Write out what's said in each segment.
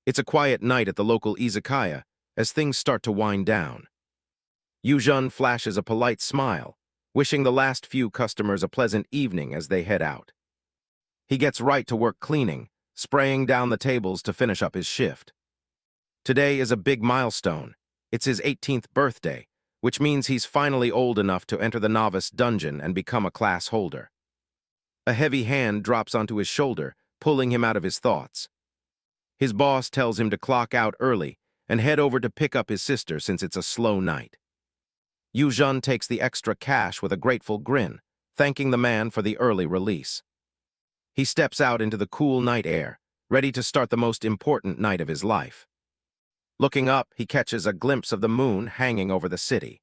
It's a quiet night at the local izakaya as things start to wind down. Yuzhan flashes a polite smile, wishing the last few customers a pleasant evening as they head out. He gets right to work cleaning, spraying down the tables to finish up his shift. Today is a big milestone. It's his 18th birthday, which means he's finally old enough to enter the novice dungeon and become a class holder. A heavy hand drops onto his shoulder, pulling him out of his thoughts. His boss tells him to clock out early and head over to pick up his sister since it's a slow night. Yuzhan takes the extra cash with a grateful grin, thanking the man for the early release. He steps out into the cool night air, ready to start the most important night of his life. Looking up, he catches a glimpse of the moon hanging over the city.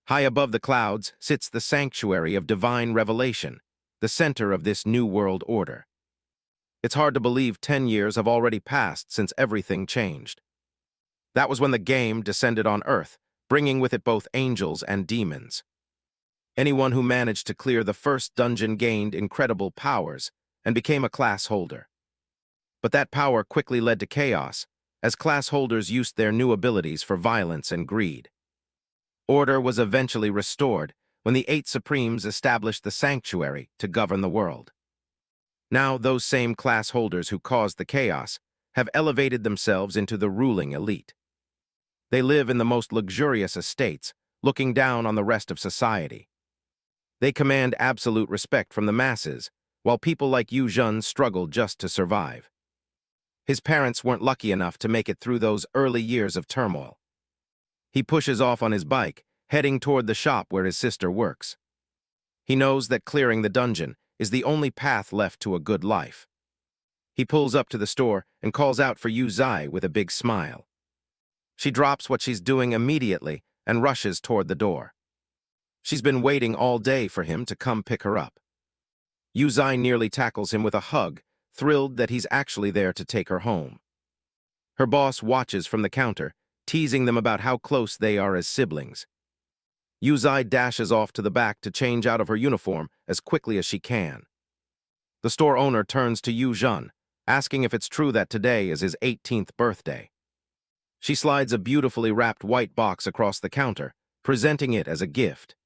High above the clouds sits the sanctuary of divine revelation, the center of this new world order. It's hard to believe 10 years have already passed since everything changed. That was when the game descended on Earth, bringing with it both angels and demons. Anyone who managed to clear the first dungeon gained incredible powers and became a class holder. But that power quickly led to chaos, as class holders used their new abilities for violence and greed. Order was eventually restored when the 8 Supremes established the sanctuary to govern the world. Now those same class holders who caused the chaos have elevated themselves into the ruling elite. They live in the most luxurious estates, looking down on the rest of society. They command absolute respect from the masses, while people like Yuzhan struggle just to survive. His parents weren't lucky enough to make it through those early years of turmoil. He pushes off on his bike, heading toward the shop where his sister works. He knows that clearing the dungeon is the only path left to a good life. He pulls up to the store and calls out for Yuzai with a big smile. She drops what she's doing immediately and rushes toward the door. She's been waiting all day for him to come pick her up. Yuzai nearly tackles him with a hug, thrilled that he's actually there to take her home. Her boss watches from the counter, teasing them about how close they are as siblings. Yuzai dashes off to the back to change out of her uniform as quickly as she can. The store owner turns to Yuzhan, asking if it's true that today is his 18th birthday. She slides a beautifully wrapped white box across the counter, presenting it as a gift.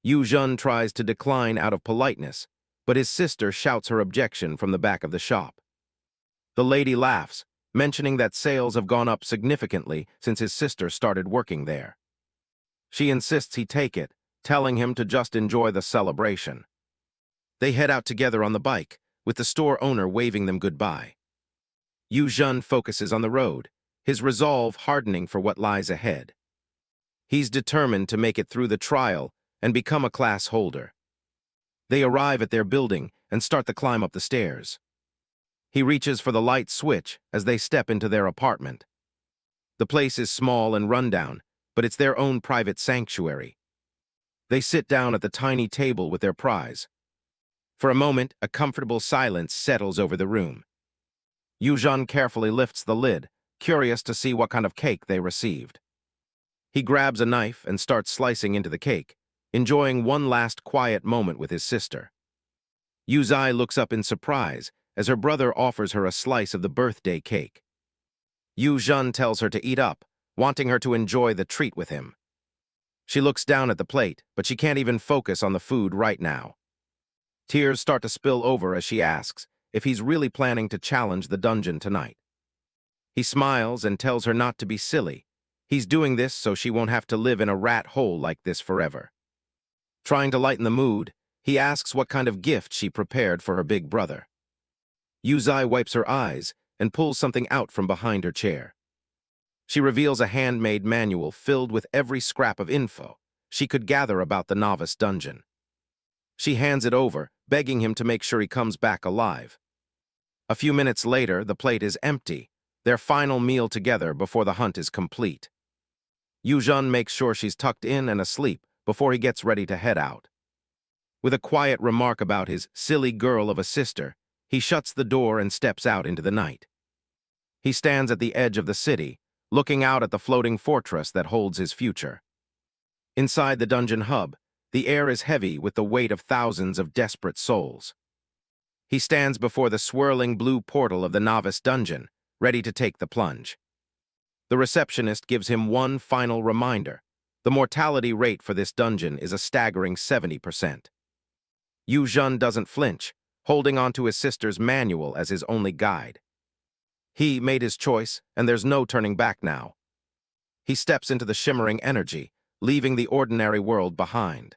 Yuzhan tries to decline out of politeness, but his sister shouts her objection from the back of the shop. The lady laughs, mentioning that sales have gone up significantly since his sister started working there. She insists he take it, telling him to just enjoy the celebration. They head out together on the bike, with the store owner waving them goodbye. Yuzhan focuses on the road, his resolve hardening for what lies ahead. He's determined to make it through the trial and become a class holder. They arrive at their building and start the climb up the stairs. He reaches for the light switch as they step into their apartment. The place is small and rundown, but it's their own private sanctuary. They sit down at the tiny table with their prize. For a moment, a comfortable silence settles over the room. Yuzhan carefully lifts the lid, curious to see what kind of cake they received. He grabs a knife and starts slicing into the cake, enjoying one last quiet moment with his sister. Yuzai looks up in surprise as her brother offers her a slice of the birthday cake. Yuzhan tells her to eat up, wanting her to enjoy the treat with him. She looks down at the plate, but she can't even focus on the food right now. Tears start to spill over as she asks if he's really planning to challenge the dungeon tonight. He smiles and tells her not to be silly. He's doing this so she won't have to live in a rat hole like this forever. Trying to lighten the mood, he asks what kind of gift she prepared for her big brother. Yuzai wipes her eyes and pulls something out from behind her chair. She reveals a handmade manual filled with every scrap of info she could gather about the novice dungeon. She hands it over, begging him to make sure he comes back alive. A few minutes later, the plate is empty, their final meal together before the hunt is complete. Yuzhan makes sure she's tucked in and asleep before he gets ready to head out. With a quiet remark about his silly girl of a sister, he shuts the door and steps out into the night. He stands at the edge of the city, looking out at the floating fortress that holds his future. Inside the dungeon hub, the air is heavy with the weight of thousands of desperate souls. He stands before the swirling blue portal of the novice dungeon, ready to take the plunge. The receptionist gives him one final reminder. The mortality rate for this dungeon is a staggering 70%. Yu Jun doesn't flinch, holding onto his sister's manual as his only guide. He made his choice, and there's no turning back now. He steps into the shimmering energy, leaving the ordinary world behind.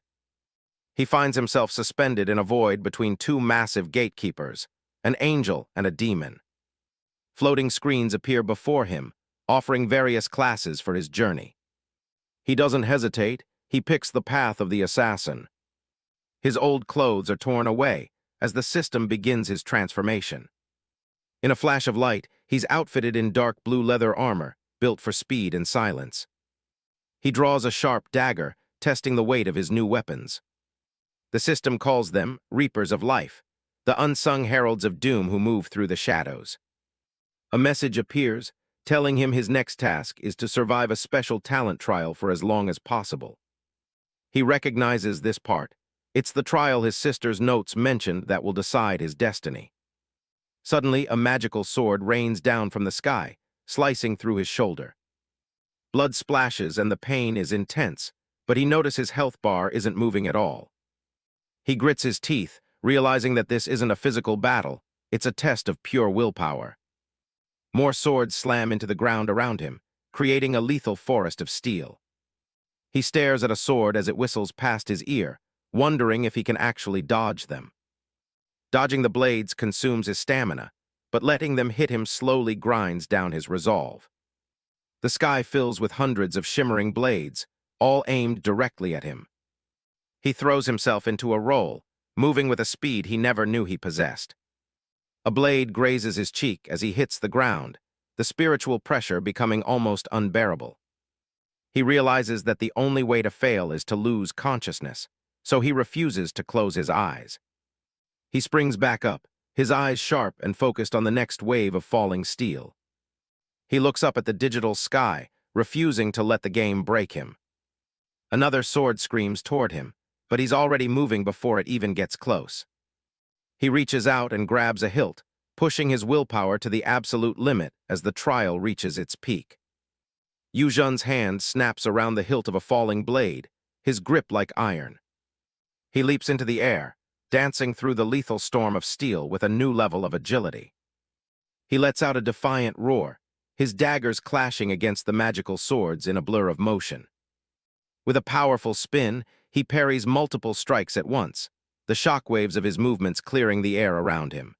He finds himself suspended in a void between two massive gatekeepers, an angel and a demon. Floating screens appear before him, offering various classes for his journey. He doesn't hesitate, he picks the path of the assassin. His old clothes are torn away as the system begins his transformation. In a flash of light, he's outfitted in dark blue leather armor, built for speed and silence. He draws a sharp dagger, testing the weight of his new weapons. The system calls them Reapers of Life, the unsung heralds of doom who move through the shadows. A message appears, telling him his next task is to survive a special talent trial for as long as possible. He recognizes this part. It's the trial his sister's notes mentioned that will decide his destiny. Suddenly, a magical sword rains down from the sky, slicing through his shoulder. Blood splashes and the pain is intense, but he notices his health bar isn't moving at all. He grits his teeth, realizing that this isn't a physical battle, it's a test of pure willpower. More swords slam into the ground around him, creating a lethal forest of steel. He stares at a sword as it whistles past his ear, wondering if he can actually dodge them. Dodging the blades consumes his stamina, but letting them hit him slowly grinds down his resolve. The sky fills with hundreds of shimmering blades, all aimed directly at him. He throws himself into a roll, moving with a speed he never knew he possessed. A blade grazes his cheek as he hits the ground, the spiritual pressure becoming almost unbearable. He realizes that the only way to fail is to lose consciousness, so he refuses to close his eyes. He springs back up, his eyes sharp and focused on the next wave of falling steel. He looks up at the digital sky, refusing to let the game break him. Another sword screams toward him, but he's already moving before it even gets close. He reaches out and grabs a hilt, pushing his willpower to the absolute limit as the trial reaches its peak. Yu Jun's hand snaps around the hilt of a falling blade, his grip like iron. He leaps into the air, dancing through the lethal storm of steel with a new level of agility. He lets out a defiant roar, his daggers clashing against the magical swords in a blur of motion. With a powerful spin, he parries multiple strikes at once, the shockwaves of his movements clearing the air around him.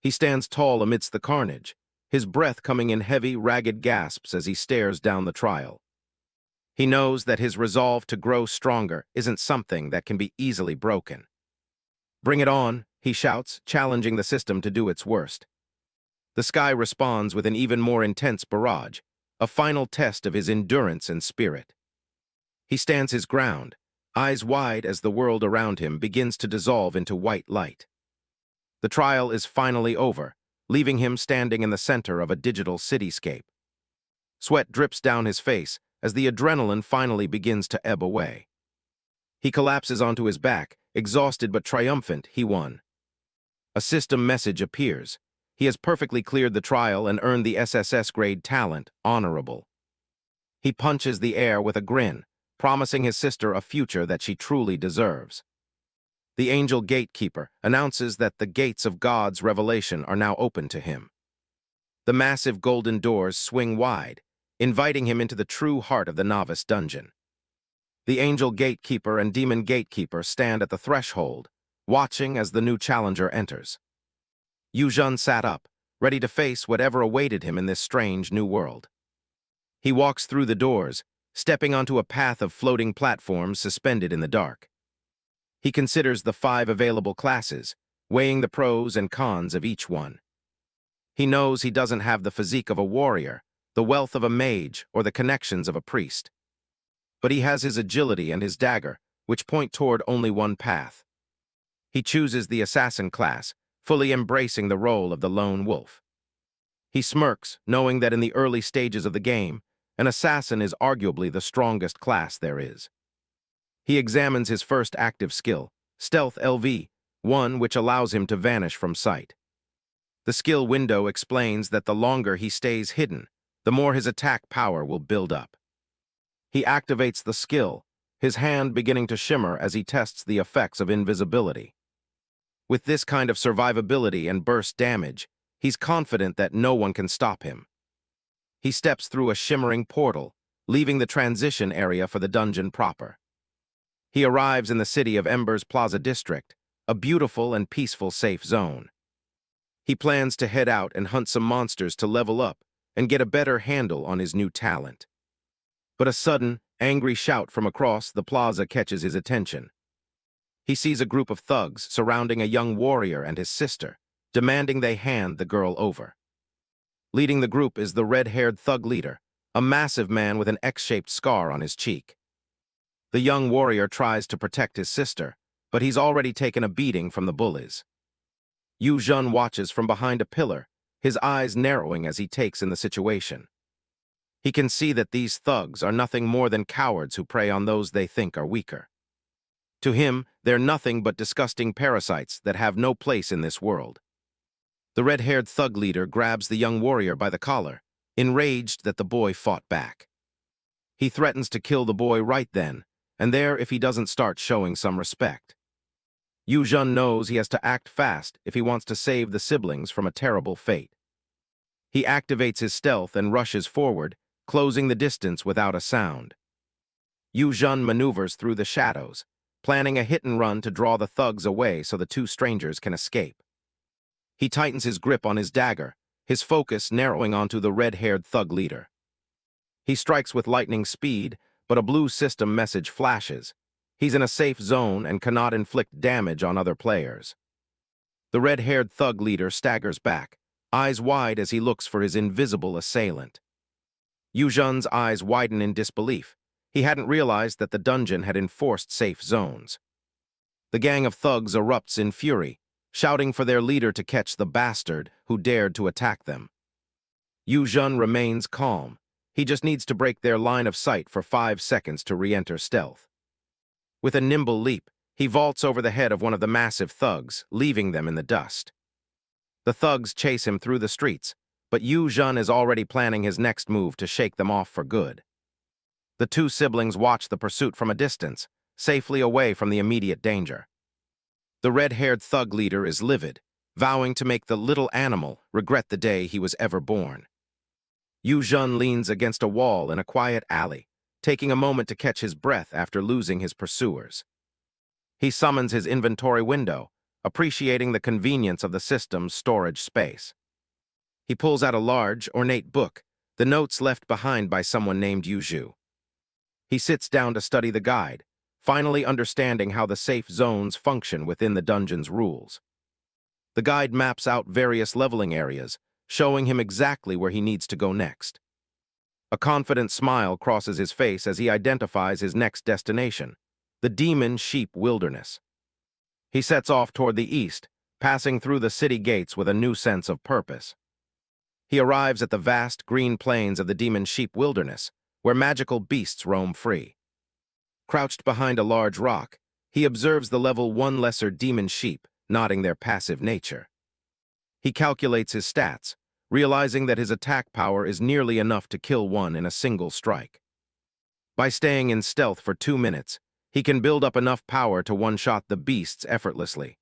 He stands tall amidst the carnage, his breath coming in heavy, ragged gasps as he stares down the trial. He knows that his resolve to grow stronger isn't something that can be easily broken. "Bring it on," he shouts, challenging the system to do its worst. The sky responds with an even more intense barrage, a final test of his endurance and spirit. He stands his ground, eyes wide as the world around him begins to dissolve into white light. The trial is finally over, leaving him standing in the center of a digital cityscape. Sweat drips down his face as the adrenaline finally begins to ebb away. He collapses onto his back, exhausted but triumphant. He won. A system message appears. He has perfectly cleared the trial and earned the SSS grade talent, honorable. He punches the air with a grin, promising his sister a future that she truly deserves. The angel gatekeeper announces that the gates of God's revelation are now open to him. The massive golden doors swing wide, inviting him into the true heart of the novice dungeon. The angel gatekeeper and demon gatekeeper stand at the threshold, watching as the new challenger enters. Yu Jun sat up, ready to face whatever awaited him in this strange new world. He walks through the doors, stepping onto a path of floating platforms suspended in the dark. He considers the 5 available classes, weighing the pros and cons of each one. He knows he doesn't have the physique of a warrior, the wealth of a mage, or the connections of a priest. But he has his agility and his dagger, which point toward only one path. He chooses the assassin class, fully embracing the role of the lone wolf. He smirks, knowing that in the early stages of the game, an assassin is arguably the strongest class there is. He examines his first active skill, Stealth LV, one which allows him to vanish from sight. The skill window explains that the longer he stays hidden, the more his attack power will build up. He activates the skill, his hand beginning to shimmer as he tests the effects of invisibility. With this kind of survivability and burst damage, he's confident that no one can stop him. He steps through a shimmering portal, leaving the transition area for the dungeon proper. He arrives in the City of Embers Plaza district, a beautiful and peaceful safe zone. He plans to head out and hunt some monsters to level up and get a better handle on his new talent. But a sudden, angry shout from across the plaza catches his attention. He sees a group of thugs surrounding a young warrior and his sister, demanding they hand the girl over. Leading the group is the red-haired thug leader, a massive man with an X-shaped scar on his cheek. The young warrior tries to protect his sister, but he's already taken a beating from the bullies. Yu Jun watches from behind a pillar, his eyes narrowing as he takes in the situation. He can see that these thugs are nothing more than cowards who prey on those they think are weaker. To him, they're nothing but disgusting parasites that have no place in this world. The red-haired thug leader grabs the young warrior by the collar, enraged that the boy fought back. He threatens to kill the boy right then and there if he doesn't start showing some respect. Yu Jun knows he has to act fast if he wants to save the siblings from a terrible fate. He activates his stealth and rushes forward, closing the distance without a sound. Yu Jun maneuvers through the shadows, planning a hit-and-run to draw the thugs away so the two strangers can escape. He tightens his grip on his dagger, his focus narrowing onto the red-haired thug leader. He strikes with lightning speed, but a blue system message flashes. He's in a safe zone and cannot inflict damage on other players. The red-haired thug leader staggers back, eyes wide as he looks for his invisible assailant. Yu Jun's eyes widen in disbelief. He hadn't realized that the dungeon had enforced safe zones. The gang of thugs erupts in fury, shouting for their leader to catch the bastard who dared to attack them. Yu Jun remains calm. He just needs to break their line of sight for 5 seconds to re-enter stealth. With a nimble leap, he vaults over the head of one of the massive thugs, leaving them in the dust. The thugs chase him through the streets, but Yu Jun is already planning his next move to shake them off for good. The two siblings watch the pursuit from a distance, safely away from the immediate danger. The red-haired thug leader is livid, vowing to make the little animal regret the day he was ever born. Yu Jun leans against a wall in a quiet alley, taking a moment to catch his breath after losing his pursuers. He summons his inventory window, appreciating the convenience of the system's storage space. He pulls out a large, ornate book, the notes left behind by someone named Yu Zhu. He sits down to study the guide, finally understanding how the safe zones function within the dungeon's rules. The guide maps out various leveling areas, showing him exactly where he needs to go next. A confident smile crosses his face as he identifies his next destination, the Demon Sheep Wilderness. He sets off toward the east, passing through the city gates with a new sense of purpose. He arrives at the vast green plains of the Demon Sheep Wilderness, where magical beasts roam free. Crouched behind a large rock, he observes the level 1 lesser demon sheep, nodding their passive nature. He calculates his stats, realizing that his attack power is nearly enough to kill one in a single strike. By staying in stealth for 2 minutes, he can build up enough power to one-shot the beasts effortlessly.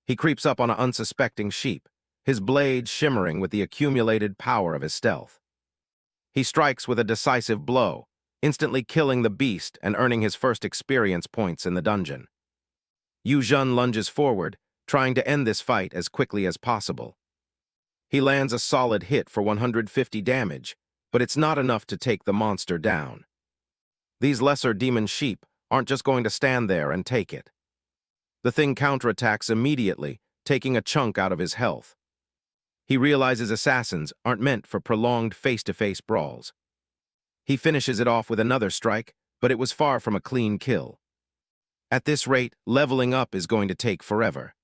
He creeps up on an unsuspecting sheep, his blade shimmering with the accumulated power of his stealth. He strikes with a decisive blow, instantly killing the beast and earning his first experience points in the dungeon. Yu Jun lunges forward, trying to end this fight as quickly as possible. He lands a solid hit for 150 damage, but it's not enough to take the monster down. These lesser demon sheep aren't just going to stand there and take it. The thing counterattacks immediately, taking a chunk out of his health. He realizes assassins aren't meant for prolonged face-to-face brawls. He finishes it off with another strike, but it was far from a clean kill. At this rate, leveling up is going to take forever.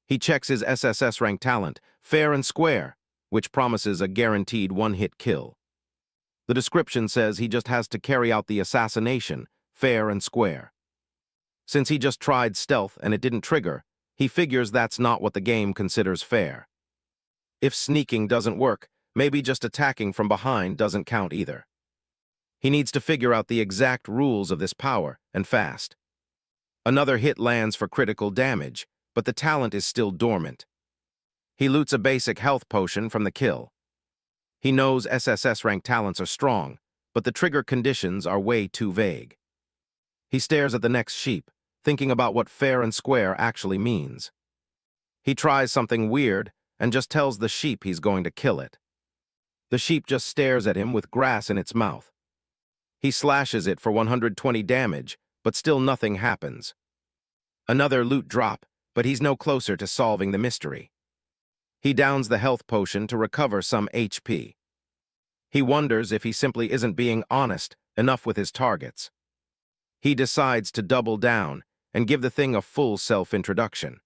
He checks his SSS-Rank talent, Fair and Square, which promises a guaranteed one-hit kill. The description says he just has to carry out the assassination, fair and square. Since he just tried stealth and it didn't trigger, he figures that's not what the game considers fair. If sneaking doesn't work, maybe just attacking from behind doesn't count either. He needs to figure out the exact rules of this power, and fast. Another hit lands for critical damage, but the talent is still dormant. He loots a basic health potion from the kill. He knows SSS-rank talents are strong, but the trigger conditions are way too vague. He stares at the next sheep, thinking about what fair and square actually means. He tries something weird and just tells the sheep he's going to kill it. The sheep just stares at him with grass in its mouth. He slashes it for 120 damage, but still nothing happens. Another loot drop, but he's no closer to solving the mystery. He downs the health potion to recover some HP. He wonders if he simply isn't being honest enough with his targets. He decides to double down and give the thing a full self-introduction.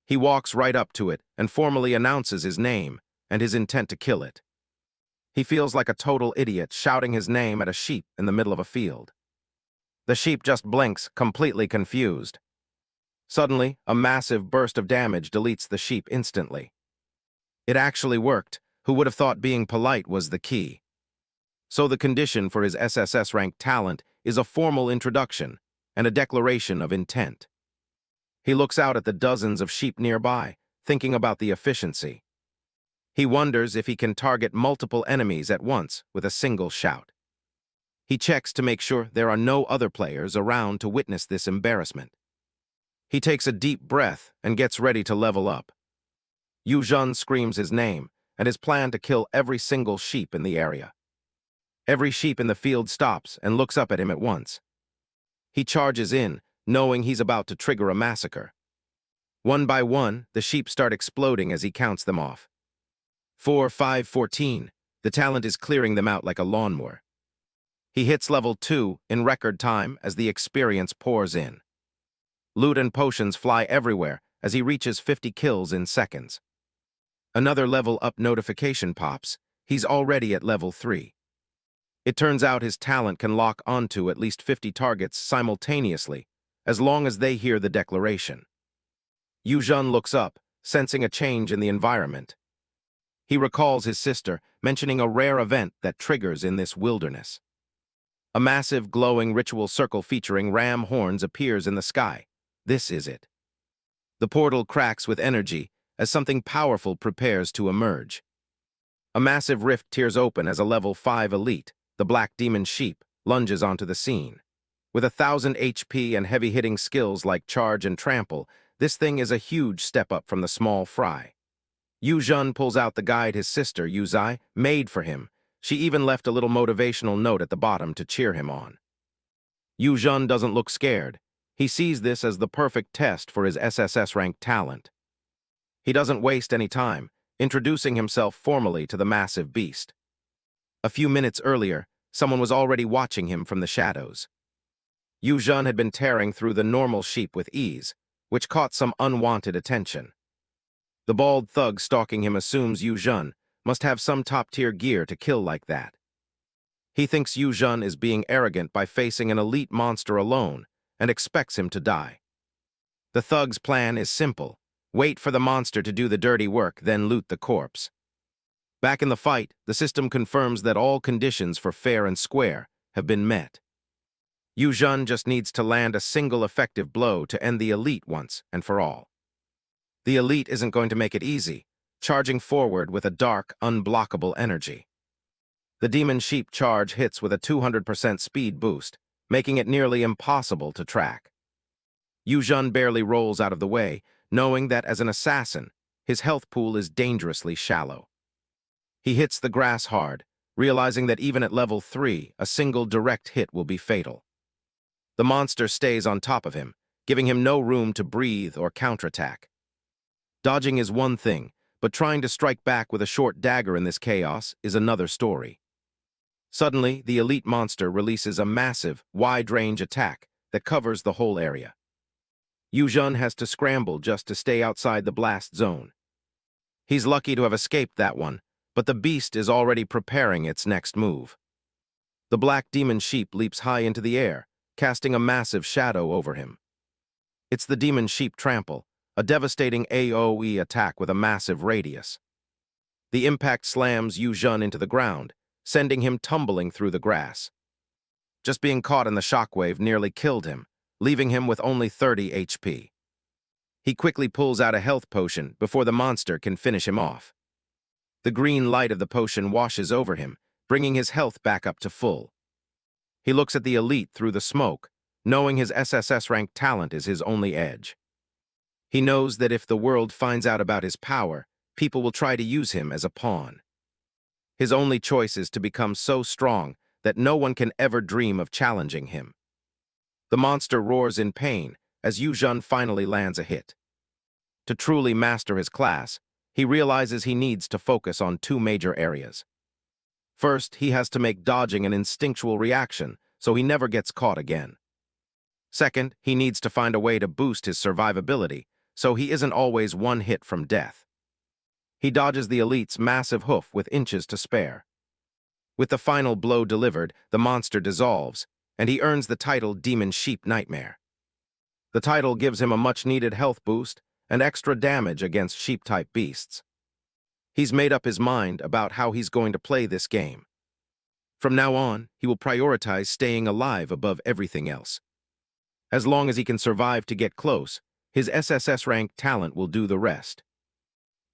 He walks right up to it and formally announces his name and his intent to kill it. He feels like a total idiot shouting his name at a sheep in the middle of a field. The sheep just blinks, completely confused. Suddenly, a massive burst of damage deletes the sheep instantly. It actually worked. Who would have thought being polite was the key? So the condition for his SSS-rank talent is a formal introduction and a declaration of intent. He looks out at the dozens of sheep nearby, thinking about the efficiency. He wonders if he can target multiple enemies at once with a single shout. He checks to make sure there are no other players around to witness this embarrassment. He takes a deep breath and gets ready to level up. Yu Zhen screams his name and his plan to kill every single sheep in the area. Every sheep in the field stops and looks up at him at once. He charges in, knowing he's about to trigger a massacre. One by one, the sheep start exploding as he counts them off. 4, 5, 14. The talent is clearing them out like a lawnmower. He hits level 2 in record time as the experience pours in. Loot and potions fly everywhere as he reaches 50 kills in seconds. Another level up notification pops. He's already at level 3. It turns out his talent can lock onto at least 50 targets simultaneously, as long as they hear the declaration. Yu Zhen looks up, sensing a change in the environment. He recalls his sister mentioning a rare event that triggers in this wilderness. A massive glowing ritual circle featuring ram horns appears in the sky. This is it. The portal cracks with energy as something powerful prepares to emerge. A massive rift tears open as a level 5 elite, the Black Demon Sheep, lunges onto the scene. With 1,000 HP and heavy-hitting skills like charge and trample, this thing is a huge step up from the small fry. Yu Zhen pulls out the guide his sister, Yu Zai, made for him. She even left a little motivational note at the bottom to cheer him on. Yu Zhen doesn't look scared. He sees this as the perfect test for his SSS-rank talent. He doesn't waste any time, introducing himself formally to the massive beast. A few minutes earlier, someone was already watching him from the shadows. Yu Zhen had been tearing through the normal sheep with ease, which caught some unwanted attention. The bald thug stalking him assumes Yu Zhen must have some top-tier gear to kill like that. He thinks Yu Zhen is being arrogant by facing an elite monster alone and expects him to die. The thug's plan is simple. Wait for the monster to do the dirty work, then loot the corpse. Back in the fight, the system confirms that all conditions for fair and square have been met. Yu Zhen just needs to land a single effective blow to end the elite once and for all. The elite isn't going to make it easy, charging forward with a dark, unblockable energy. The demon sheep charge hits with a 200% speed boost, making it nearly impossible to track. Yu Zhen barely rolls out of the way, knowing that as an assassin, his health pool is dangerously shallow. He hits the grass hard, realizing that even at level 3, a single direct hit will be fatal. The monster stays on top of him, giving him no room to breathe or counterattack. Dodging is one thing, but trying to strike back with a short dagger in this chaos is another story. Suddenly, the elite monster releases a massive, wide-range attack that covers the whole area. Yu Zhen has to scramble just to stay outside the blast zone. He's lucky to have escaped that one, but the beast is already preparing its next move. The Black Demon Sheep leaps high into the air, casting a massive shadow over him. It's the Demon Sheep Trample, a devastating AoE attack with a massive radius. The impact slams Yu Jun into the ground, sending him tumbling through the grass. Just being caught in the shockwave nearly killed him, leaving him with only 30 HP. He quickly pulls out a health potion before the monster can finish him off. The green light of the potion washes over him, bringing his health back up to full. He looks at the elite through the smoke, knowing his SSS-rank talent is his only edge. He knows that if the world finds out about his power, people will try to use him as a pawn. His only choice is to become so strong that no one can ever dream of challenging him. The monster roars in pain as Yu Jun finally lands a hit. To truly master his class, he realizes he needs to focus on two major areas. First, he has to make dodging an instinctual reaction so he never gets caught again. Second, he needs to find a way to boost his survivability so he isn't always one hit from death. He dodges the elite's massive hoof with inches to spare. With the final blow delivered, the monster dissolves, and he earns the title Demon Sheep Nightmare. The title gives him a much-needed health boost and extra damage against sheep-type beasts. He's made up his mind about how he's going to play this game. From now on, he will prioritize staying alive above everything else. As long as he can survive to get close, his SSS-rank talent will do the rest.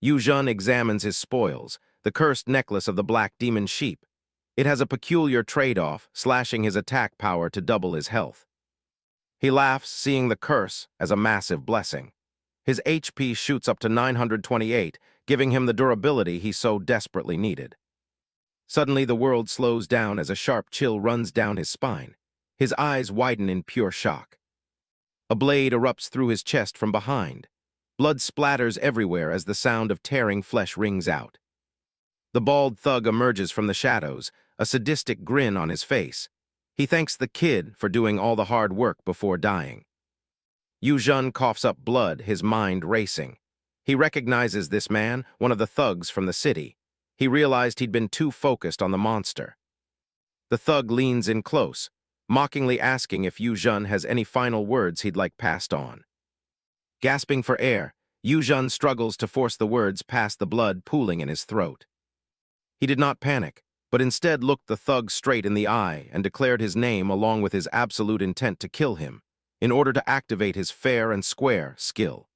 Yu Jun examines his spoils, the cursed necklace of the black demon sheep. It has a peculiar trade-off, slashing his attack power to double his health. He laughs, seeing the curse as a massive blessing. His HP shoots up to 928, giving him the durability he so desperately needed. Suddenly, the world slows down as a sharp chill runs down his spine. His eyes widen in pure shock. A blade erupts through his chest from behind. Blood splatters everywhere as the sound of tearing flesh rings out. The bald thug emerges from the shadows, a sadistic grin on his face. He thanks the kid for doing all the hard work before dying. Yu Jun coughs up blood, his mind racing. He recognizes this man, one of the thugs from the city. He realized he'd been too focused on the monster. The thug leans in close, mockingly asking if Yu Jun has any final words he'd like passed on. Gasping for air, Yu Jun struggles to force the words past the blood pooling in his throat. He did not panic, but instead looked the thug straight in the eye and declared his name along with his absolute intent to kill him, in order to activate his fair and square skill.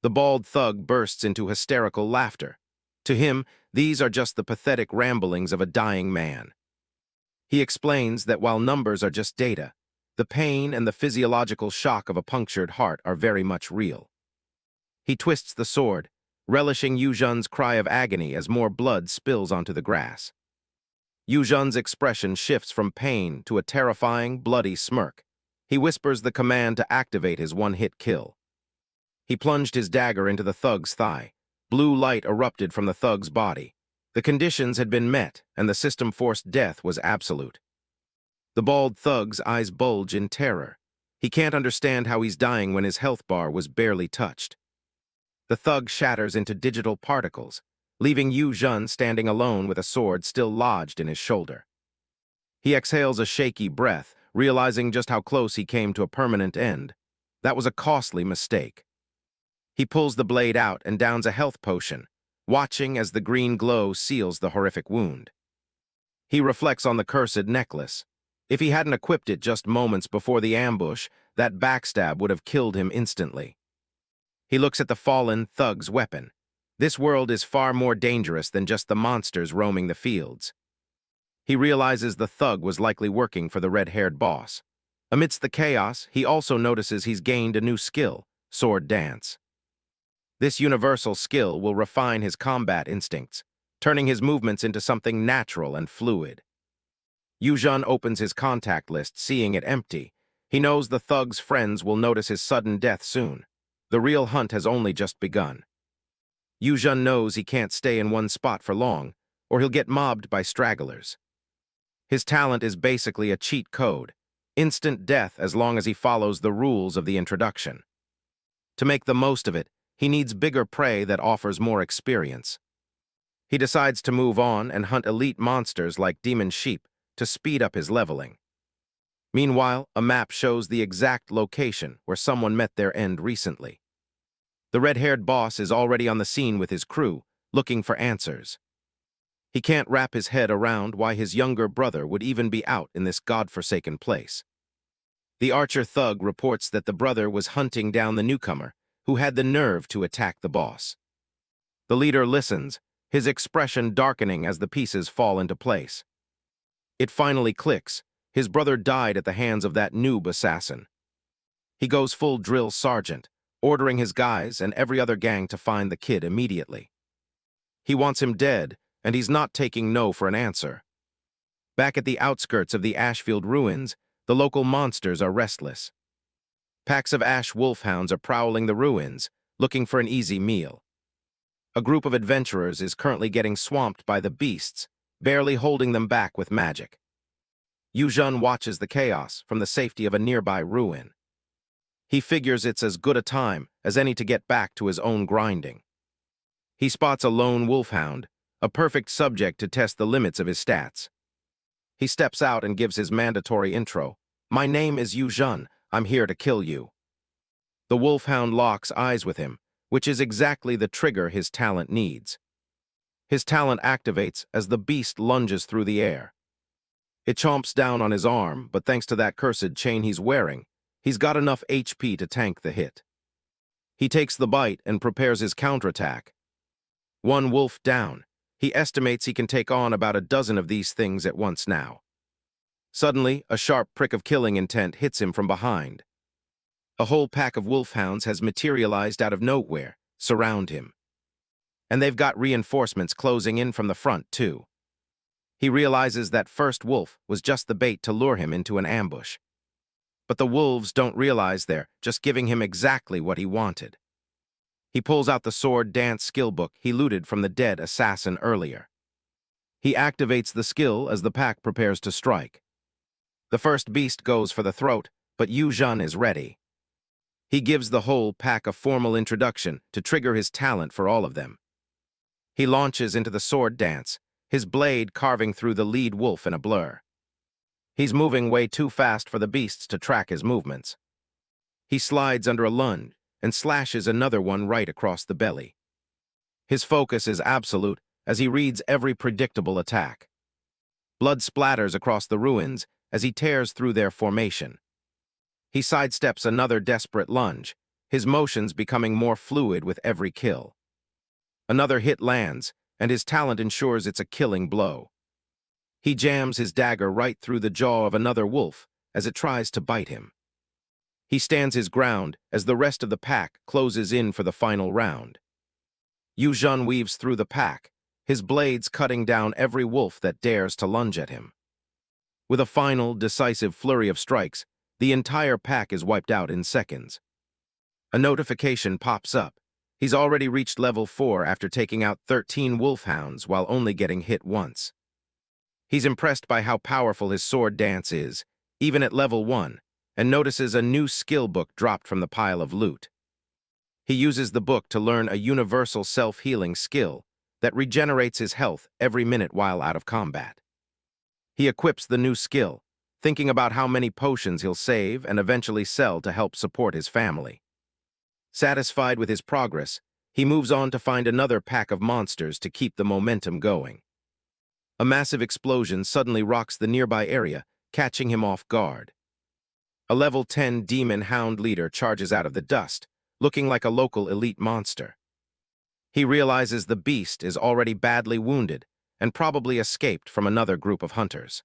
The bald thug bursts into hysterical laughter. To him, these are just the pathetic ramblings of a dying man. He explains that while numbers are just data, the pain and the physiological shock of a punctured heart are very much real. He twists the sword, relishing Yu Jun's cry of agony as more blood spills onto the grass. Yu Jun's expression shifts from pain to a terrifying, bloody smirk. He whispers the command to activate his one-hit kill. He plunged his dagger into the thug's thigh. Blue light erupted from the thug's body. The conditions had been met, and the system-forced death was absolute. The bald thug's eyes bulge in terror. He can't understand how he's dying when his health bar was barely touched. The thug shatters into digital particles, leaving Yu Jun standing alone with a sword still lodged in his shoulder. He exhales a shaky breath, realizing just how close he came to a permanent end. That was a costly mistake. He pulls the blade out and downs a health potion, watching as the green glow seals the horrific wound. He reflects on the cursed necklace. If he hadn't equipped it just moments before the ambush, that backstab would have killed him instantly. He looks at the fallen thug's weapon. This world is far more dangerous than just the monsters roaming the fields. He realizes the thug was likely working for the red-haired boss. Amidst the chaos, he also notices he's gained a new skill, sword dance. This universal skill will refine his combat instincts, turning his movements into something natural and fluid. Yu Jun opens his contact list, seeing it empty. He knows the thug's friends will notice his sudden death soon. The real hunt has only just begun. Yu Jun knows he can't stay in one spot for long, or he'll get mobbed by stragglers. His talent is basically a cheat code, instant death as long as he follows the rules of the introduction. To make the most of it, he needs bigger prey that offers more experience. He decides to move on and hunt elite monsters like demon sheep to speed up his leveling. Meanwhile, a map shows the exact location where someone met their end recently. The red-haired boss is already on the scene with his crew, looking for answers. He can't wrap his head around why his younger brother would even be out in this godforsaken place. The archer thug reports that the brother was hunting down the newcomer, who had the nerve to attack the boss. The leader listens, his expression darkening as the pieces fall into place. It finally clicks. His brother died at the hands of that noob assassin. He goes full drill sergeant, ordering his guys and every other gang to find the kid immediately. He wants him dead, and he's not taking no for an answer. Back at the outskirts of the Ashfield ruins, the local monsters are restless. Packs of ash wolfhounds are prowling the ruins, looking for an easy meal. A group of adventurers is currently getting swamped by the beasts, barely holding them back with magic. Yuzhen watches the chaos from the safety of a nearby ruin. He figures it's as good a time as any to get back to his own grinding. He spots a lone wolfhound, a perfect subject to test the limits of his stats. He steps out and gives his mandatory intro. "My name is Yuzhen. I'm here to kill you." The wolfhound locks eyes with him, which is exactly the trigger his talent needs. His talent activates as the beast lunges through the air. It chomps down on his arm, but thanks to that cursed chain he's wearing, he's got enough HP to tank the hit. He takes the bite and prepares his counterattack. One wolf down. He estimates he can take on about a dozen of these things at once now. Suddenly, a sharp prick of killing intent hits him from behind. A whole pack of wolfhounds has materialized out of nowhere, surround him. And they've got reinforcements closing in from the front, too. He realizes that first wolf was just the bait to lure him into an ambush. But the wolves don't realize they're just giving him exactly what he wanted. He pulls out the sword dance skill book he looted from the dead assassin earlier. He activates the skill as the pack prepares to strike. The first beast goes for the throat, but Yuzhen is ready. He gives the whole pack a formal introduction to trigger his talent for all of them. He launches into the sword dance, his blade carving through the lead wolf in a blur. He's moving way too fast for the beasts to track his movements. He slides under a lunge and slashes another one right across the belly. His focus is absolute as he reads every predictable attack. Blood splatters across the ruins as he tears through their formation. He sidesteps another desperate lunge, his motions becoming more fluid with every kill. Another hit lands, and his talent ensures it's a killing blow. He jams his dagger right through the jaw of another wolf as it tries to bite him. He stands his ground as the rest of the pack closes in for the final round. Yuzhen weaves through the pack, his blades cutting down every wolf that dares to lunge at him. With a final, decisive flurry of strikes, the entire pack is wiped out in seconds. A notification pops up. He's already reached level 4 after taking out 13 wolfhounds while only getting hit once. He's impressed by how powerful his sword dance is, even at level 1, and notices a new skill book dropped from the pile of loot. He uses the book to learn a universal self-healing skill that regenerates his health every minute while out of combat. He equips the new skill, thinking about how many potions he'll save and eventually sell to help support his family. Satisfied with his progress, he moves on to find another pack of monsters to keep the momentum going. A massive explosion suddenly rocks the nearby area, catching him off guard. A level 10 demon hound leader charges out of the dust, looking like a local elite monster. He realizes the beast is already badly wounded and probably escaped from another group of hunters.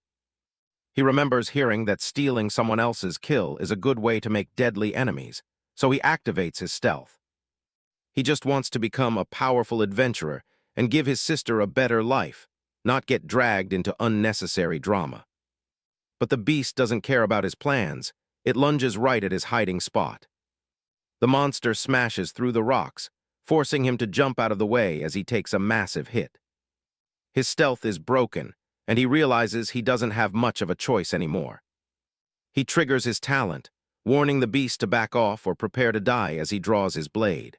He remembers hearing that stealing someone else's kill is a good way to make deadly enemies, so he activates his stealth. He just wants to become a powerful adventurer and give his sister a better life, not get dragged into unnecessary drama. But the beast doesn't care about his plans. It lunges right at his hiding spot. The monster smashes through the rocks, forcing him to jump out of the way as he takes a massive hit. His stealth is broken, and he realizes he doesn't have much of a choice anymore. He triggers his talent, warning the beast to back off or prepare to die as he draws his blade.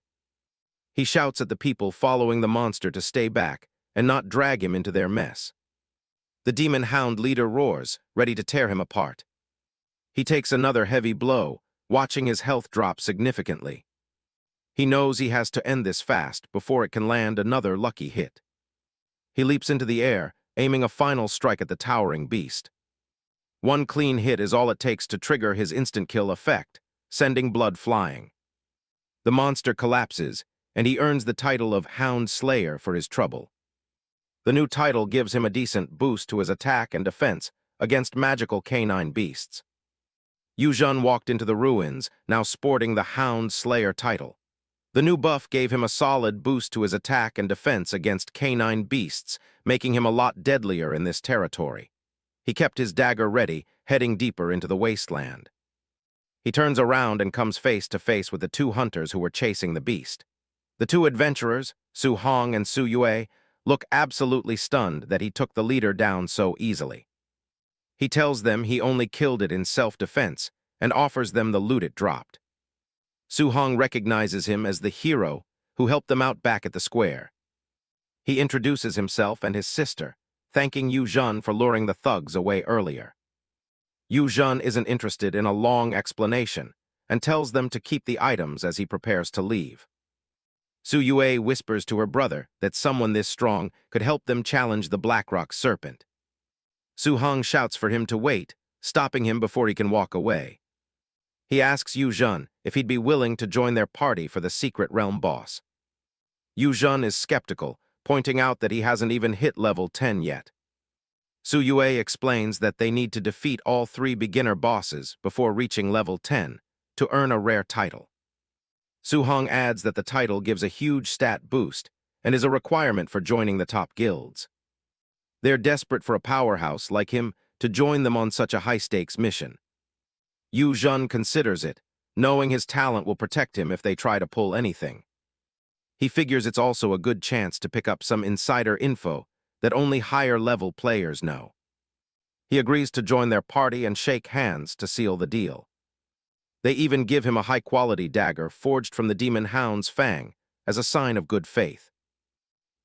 He shouts at the people following the monster to stay back and not drag him into their mess. The demon hound leader roars, ready to tear him apart. He takes another heavy blow, watching his health drop significantly. He knows he has to end this fast before it can land another lucky hit. He leaps into the air, aiming a final strike at the towering beast. One clean hit is all it takes to trigger his instant kill effect, sending blood flying. The monster collapses, and he earns the title of Hound Slayer for his trouble. The new title gives him a decent boost to his attack and defense against magical canine beasts. Yuzhan walked into the ruins, now sporting the Hound Slayer title. The new buff gave him a solid boost to his attack and defense against canine beasts, making him a lot deadlier in this territory. He kept his dagger ready, heading deeper into the wasteland. He turns around and comes face to face with the two hunters who were chasing the beast. The two adventurers, Su Hong and Su Yue, look absolutely stunned that he took the leader down so easily. He tells them he only killed it in self-defense and offers them the loot it dropped. Su Hong recognizes him as the hero who helped them out back at the square. He introduces himself and his sister, thanking Yuzhan for luring the thugs away earlier. Yuzhan isn't interested in a long explanation and tells them to keep the items as he prepares to leave. Su Yue whispers to her brother that someone this strong could help them challenge the Blackrock Serpent. Su Hong shouts for him to wait, stopping him before he can walk away. He asks Yuzhan if he'd be willing to join their party for the Secret Realm boss. Yuzhan is skeptical, pointing out that he hasn't even hit level 10 yet. Su Yue explains that they need to defeat all 3 beginner bosses before reaching level 10 to earn a rare title. Su Hong adds that the title gives a huge stat boost and is a requirement for joining the top guilds. They're desperate for a powerhouse like him to join them on such a high-stakes mission. Yuzhan considers it, knowing his talent will protect him if they try to pull anything. He figures it's also a good chance to pick up some insider info that only higher-level players know. He agrees to join their party and shake hands to seal the deal. They even give him a high-quality dagger forged from the demon hound's fang as a sign of good faith.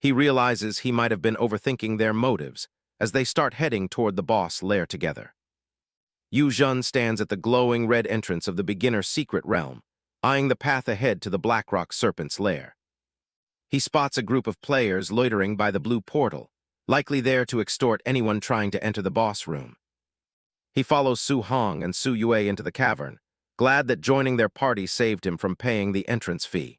He realizes he might have been overthinking their motives as they start heading toward the boss lair together. Yuzhan stands at the glowing red entrance of the beginner secret realm, eyeing the path ahead to the Blackrock Serpent's lair. He spots a group of players loitering by the blue portal, likely there to extort anyone trying to enter the boss room. He follows Su Hong and Su Yue into the cavern, glad that joining their party saved him from paying the entrance fee.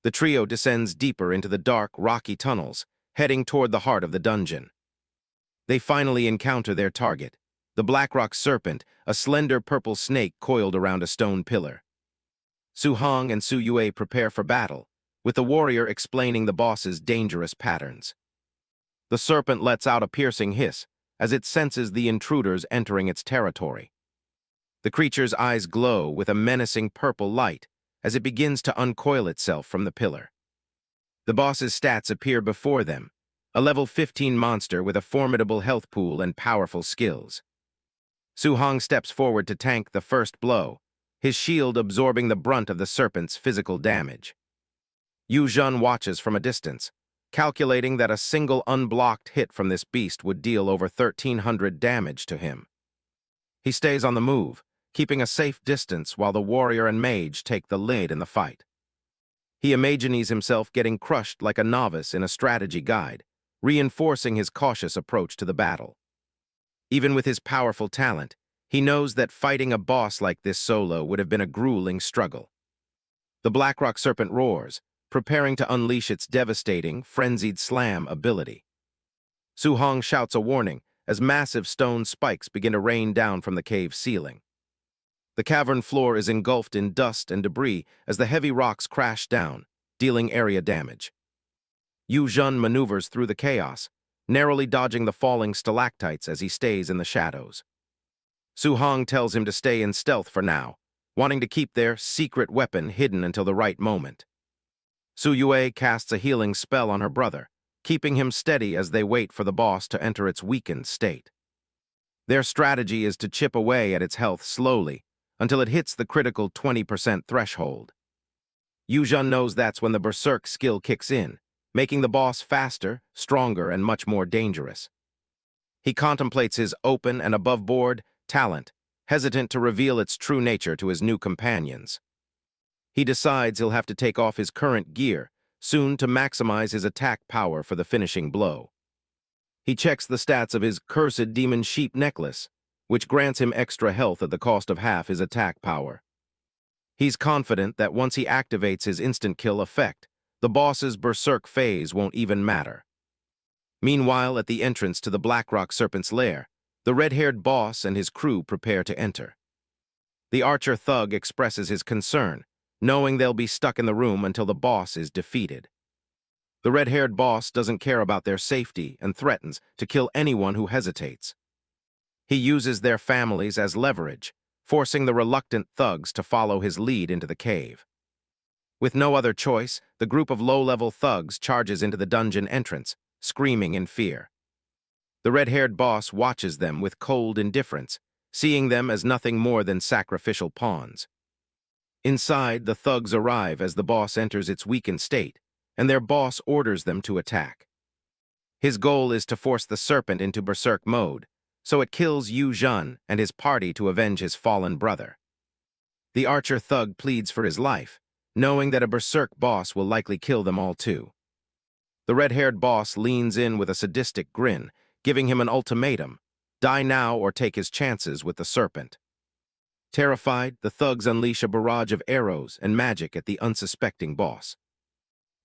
The trio descends deeper into the dark, rocky tunnels, heading toward the heart of the dungeon. They finally encounter their target, the Blackrock Serpent, a slender purple snake coiled around a stone pillar. Su Hong and Su Yue prepare for battle, with the warrior explaining the boss's dangerous patterns. The serpent lets out a piercing hiss as it senses the intruders entering its territory. The creature's eyes glow with a menacing purple light as it begins to uncoil itself from the pillar. The boss's stats appear before them, a level 15 monster with a formidable health pool and powerful skills. Su Hong steps forward to tank the first blow, his shield absorbing the brunt of the serpent's physical damage. Yuzhan watches from a distance, calculating that a single unblocked hit from this beast would deal over 1,300 damage to him. He stays on the move, keeping a safe distance while the warrior and mage take the lead in the fight. He imagines himself getting crushed like a novice in a strategy guide, reinforcing his cautious approach to the battle. Even with his powerful talent, he knows that fighting a boss like this solo would have been a grueling struggle. The Blackrock Serpent roars, preparing to unleash its devastating, frenzied slam ability. Su Hong shouts a warning as massive stone spikes begin to rain down from the cave ceiling. The cavern floor is engulfed in dust and debris as the heavy rocks crash down, dealing area damage. Yuzhan maneuvers through the chaos, narrowly dodging the falling stalactites as he stays in the shadows. Su Hong tells him to stay in stealth for now, wanting to keep their secret weapon hidden until the right moment. Su Yue casts a healing spell on her brother, keeping him steady as they wait for the boss to enter its weakened state. Their strategy is to chip away at its health slowly until it hits the critical 20% threshold. Yuzhan knows that's when the Berserk skill kicks in, making the boss faster, stronger, and much more dangerous. He contemplates his open and above-board talent, hesitant to reveal its true nature to his new companions. He decides he'll have to take off his current gear soon to maximize his attack power for the finishing blow. He checks the stats of his cursed demon sheep necklace, which grants him extra health at the cost of half his attack power. He's confident that once he activates his instant kill effect, the boss's berserk phase won't even matter. Meanwhile, at the entrance to the Blackrock Serpent's lair, the red-haired boss and his crew prepare to enter. The archer thug expresses his concern, knowing they'll be stuck in the room until the boss is defeated. The red-haired boss doesn't care about their safety and threatens to kill anyone who hesitates. He uses their families as leverage, forcing the reluctant thugs to follow his lead into the cave. With no other choice, the group of low-level thugs charges into the dungeon entrance, screaming in fear. The red-haired boss watches them with cold indifference, seeing them as nothing more than sacrificial pawns. Inside, the thugs arrive as the boss enters its weakened state, and their boss orders them to attack. His goal is to force the serpent into berserk mode, so it kills Yu Zhen and his party to avenge his fallen brother. The archer thug pleads for his life, knowing that a berserk boss will likely kill them all too. The red-haired boss leans in with a sadistic grin, giving him an ultimatum: die now or take his chances with the serpent. Terrified, the thugs unleash a barrage of arrows and magic at the unsuspecting boss.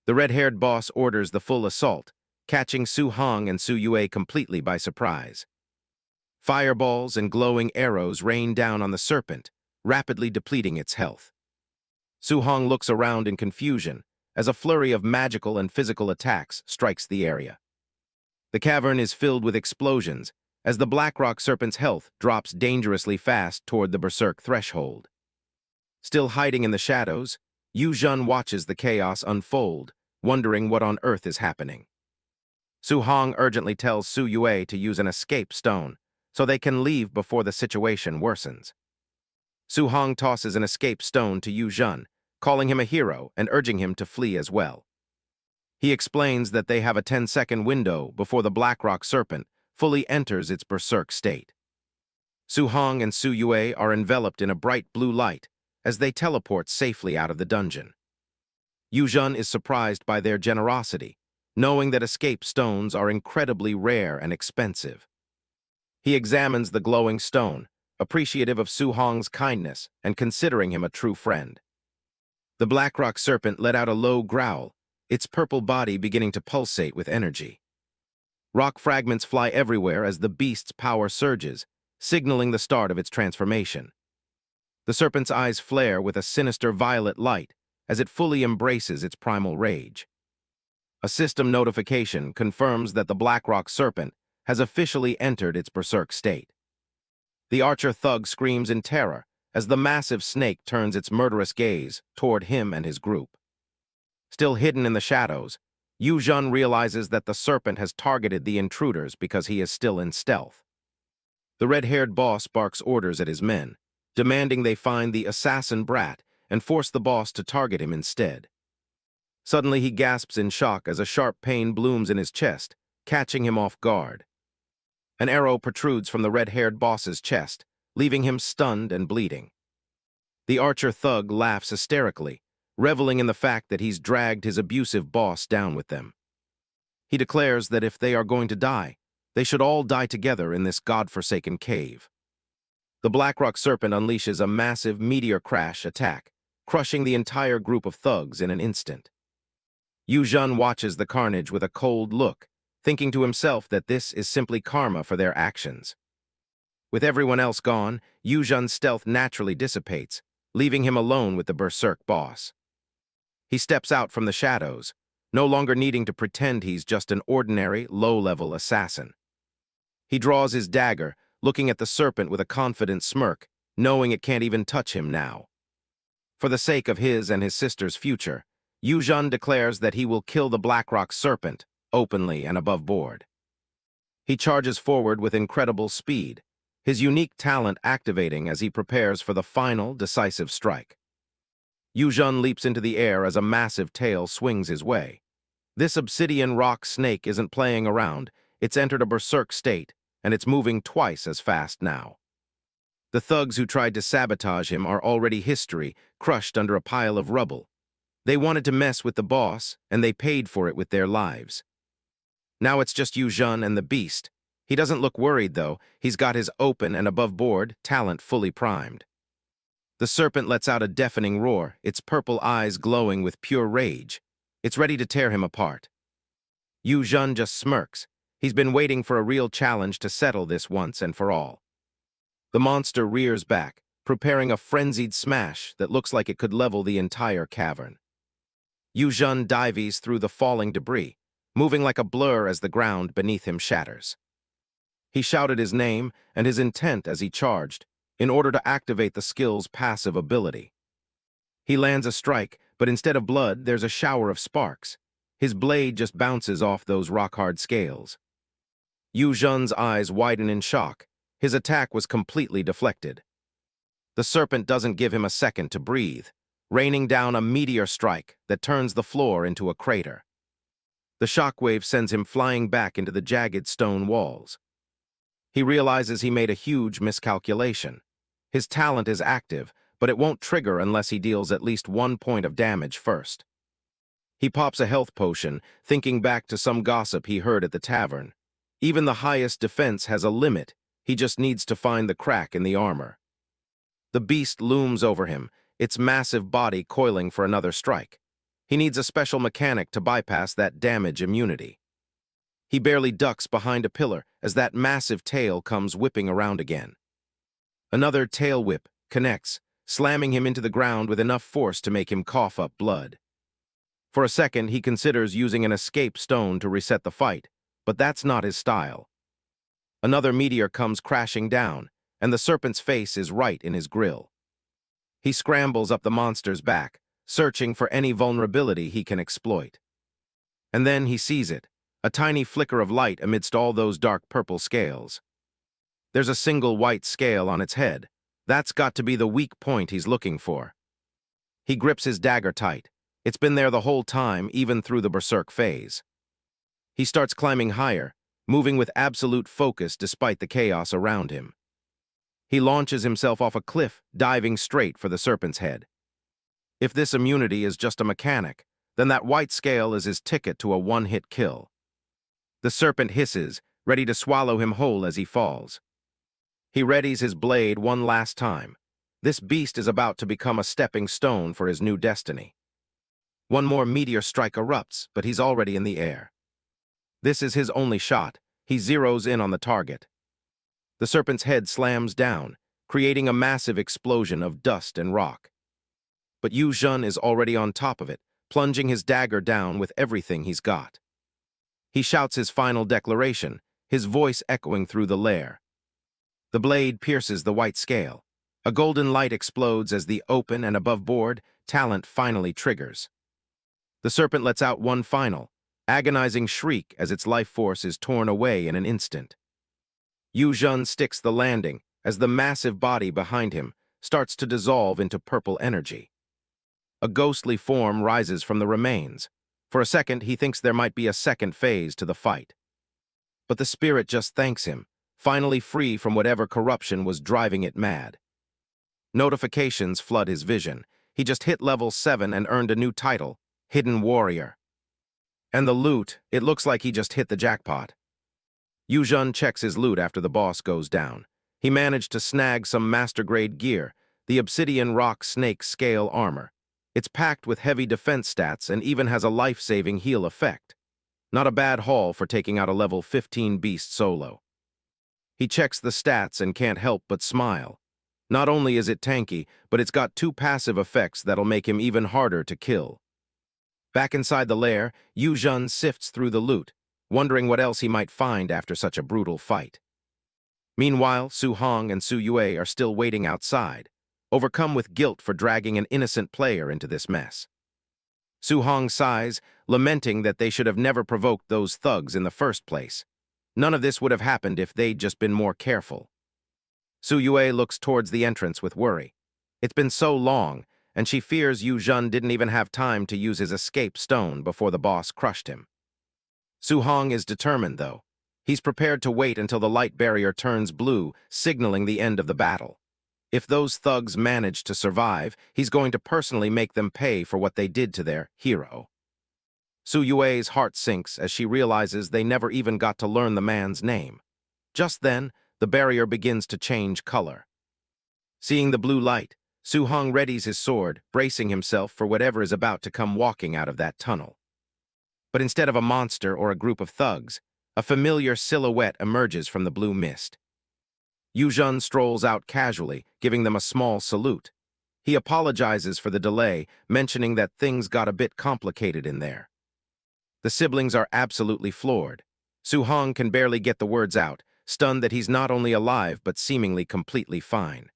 The red-haired boss orders the full assault, catching Su Hong and Su Yue completely by surprise. Fireballs and glowing arrows rain down on the serpent, rapidly depleting its health. Su Hong looks around in confusion as a flurry of magical and physical attacks strikes the area. The cavern is filled with explosions as the Blackrock Serpent's health drops dangerously fast toward the berserk threshold. Still hiding in the shadows, Yu Zhen watches the chaos unfold, wondering what on earth is happening. Su Hong urgently tells Su Yue to use an escape stone so they can leave before the situation worsens. Su Hong tosses an escape stone to Yu Zhen, calling him a hero and urging him to flee as well. He explains that they have a 10-second window before the Blackrock Serpent fully enters its berserk state. Su Hong and Su Yue are enveloped in a bright blue light as they teleport safely out of the dungeon. Yu Zhen is surprised by their generosity, knowing that escape stones are incredibly rare and expensive. He examines the glowing stone, appreciative of Su Hong's kindness and considering him a true friend. The Blackrock Serpent let out a low growl, its purple body beginning to pulsate with energy. Rock fragments fly everywhere as the beast's power surges, signaling the start of its transformation. The serpent's eyes flare with a sinister violet light as it fully embraces its primal rage. A system notification confirms that the Blackrock Serpent has officially entered its berserk state. The archer thug screams in terror as the massive snake turns its murderous gaze toward him and his group. Still hidden in the shadows, Yu Zhen realizes that the serpent has targeted the intruders because he is still in stealth. The red-haired boss barks orders at his men, demanding they find the assassin brat and force the boss to target him instead. Suddenly he gasps in shock as a sharp pain blooms in his chest, catching him off guard. An arrow protrudes from the red-haired boss's chest, leaving him stunned and bleeding. The archer thug laughs hysterically, reveling in the fact that he's dragged his abusive boss down with them. He declares that if they are going to die, they should all die together in this godforsaken cave. The Blackrock Serpent unleashes a massive meteor crash attack, crushing the entire group of thugs in an instant. Yu Zhen watches the carnage with a cold look, thinking to himself that this is simply karma for their actions. With everyone else gone, Yu Zhen's stealth naturally dissipates, leaving him alone with the berserk boss. He steps out from the shadows, no longer needing to pretend he's just an ordinary, low-level assassin. He draws his dagger, looking at the serpent with a confident smirk, knowing it can't even touch him now. For the sake of his and his sister's future, Yu Zhen declares that he will kill the Blackrock Serpent, openly and above board. He charges forward with incredible speed, his unique talent activating as he prepares for the final, decisive strike. Yu Zhen leaps into the air as a massive tail swings his way. This obsidian rock snake isn't playing around, it's entered a berserk state, and it's moving twice as fast now. The thugs who tried to sabotage him are already history, crushed under a pile of rubble. They wanted to mess with the boss, and they paid for it with their lives. Now it's just Yu Jun and the beast. He doesn't look worried, though. He's got his open and above-board talent fully primed. The serpent lets out a deafening roar, its purple eyes glowing with pure rage. It's ready to tear him apart. Yu Jun just smirks. He's been waiting for a real challenge to settle this once and for all. The monster rears back, preparing a frenzied smash that looks like it could level the entire cavern. Yu Jun dives through the falling debris, moving like a blur as the ground beneath him shatters. He shouted his name and his intent as he charged, in order to activate the skill's passive ability. He lands a strike, but instead of blood, there's a shower of sparks. His blade just bounces off those rock-hard scales. Yu Jun's eyes widen in shock. His attack was completely deflected. The serpent doesn't give him a second to breathe, raining down a meteor strike that turns the floor into a crater. The shockwave sends him flying back into the jagged stone walls. He realizes he made a huge miscalculation. His talent is active, but it won't trigger unless he deals at least 1 point of damage first. He pops a health potion, thinking back to some gossip he heard at the tavern. Even the highest defense has a limit. He just needs to find the crack in the armor. The beast looms over him, its massive body coiling for another strike. He needs a special mechanic to bypass that damage immunity. He barely ducks behind a pillar as that massive tail comes whipping around again. Another tail whip connects, slamming him into the ground with enough force to make him cough up blood. For a second, he considers using an escape stone to reset the fight, but that's not his style. Another meteor comes crashing down, and the serpent's face is right in his grill. He scrambles up the monster's back, searching for any vulnerability he can exploit. And then he sees it, a tiny flicker of light amidst all those dark purple scales. There's a single white scale on its head. That's got to be the weak point he's looking for. He grips his dagger tight. It's been there the whole time, even through the berserk phase. He starts climbing higher, moving with absolute focus despite the chaos around him. He launches himself off a cliff, diving straight for the serpent's head. If this immunity is just a mechanic, then that white scale is his ticket to a one-hit kill. The serpent hisses, ready to swallow him whole as he falls. He readies his blade one last time. This beast is about to become a stepping stone for his new destiny. One more meteor strike erupts, but he's already in the air. This is his only shot. He zeroes in on the target. The serpent's head slams down, creating a massive explosion of dust and rock. But Yu Jun is already on top of it, plunging his dagger down with everything he's got. He shouts his final declaration, his voice echoing through the lair. The blade pierces the white scale. A golden light explodes as the open and above-board talent finally triggers. The serpent lets out one final, agonizing shriek as its life force is torn away in an instant. Yu Jun sticks the landing as the massive body behind him starts to dissolve into purple energy. A ghostly form rises from the remains. For a second, he thinks there might be a second phase to the fight. But the spirit just thanks him, finally free from whatever corruption was driving it mad. Notifications flood his vision. He just hit level 7 and earned a new title, Hidden Warrior. And the loot, it looks like he just hit the jackpot. Yu Jun checks his loot after the boss goes down. He managed to snag some master-grade gear, the obsidian rock snake scale armor. It's packed with heavy defense stats and even has a life-saving heal effect. Not a bad haul for taking out a level 15 beast solo. He checks the stats and can't help but smile. Not only is it tanky, but it's got 2 passive effects that'll make him even harder to kill. Back inside the lair, Yu Jun sifts through the loot, wondering what else he might find after such a brutal fight. Meanwhile, Su Hong and Su Yue are still waiting outside, overcome with guilt for dragging an innocent player into this mess. Su Hong sighs, lamenting that they should have never provoked those thugs in the first place. None of this would have happened if they'd just been more careful. Su Yue looks towards the entrance with worry. It's been so long, and she fears Yu Jun didn't even have time to use his escape stone before the boss crushed him. Su Hong is determined, though. He's prepared to wait until the light barrier turns blue, signaling the end of the battle. If those thugs manage to survive, he's going to personally make them pay for what they did to their hero. Su Yue's heart sinks as she realizes they never even got to learn the man's name. Just then, the barrier begins to change color. Seeing the blue light, Su Hong readies his sword, bracing himself for whatever is about to come walking out of that tunnel. But instead of a monster or a group of thugs, a familiar silhouette emerges from the blue mist. Yu Zhen strolls out casually, giving them a small salute. He apologizes for the delay, mentioning that things got a bit complicated in there. The siblings are absolutely floored. Su Hong can barely get the words out, stunned that he's not only alive but seemingly completely fine.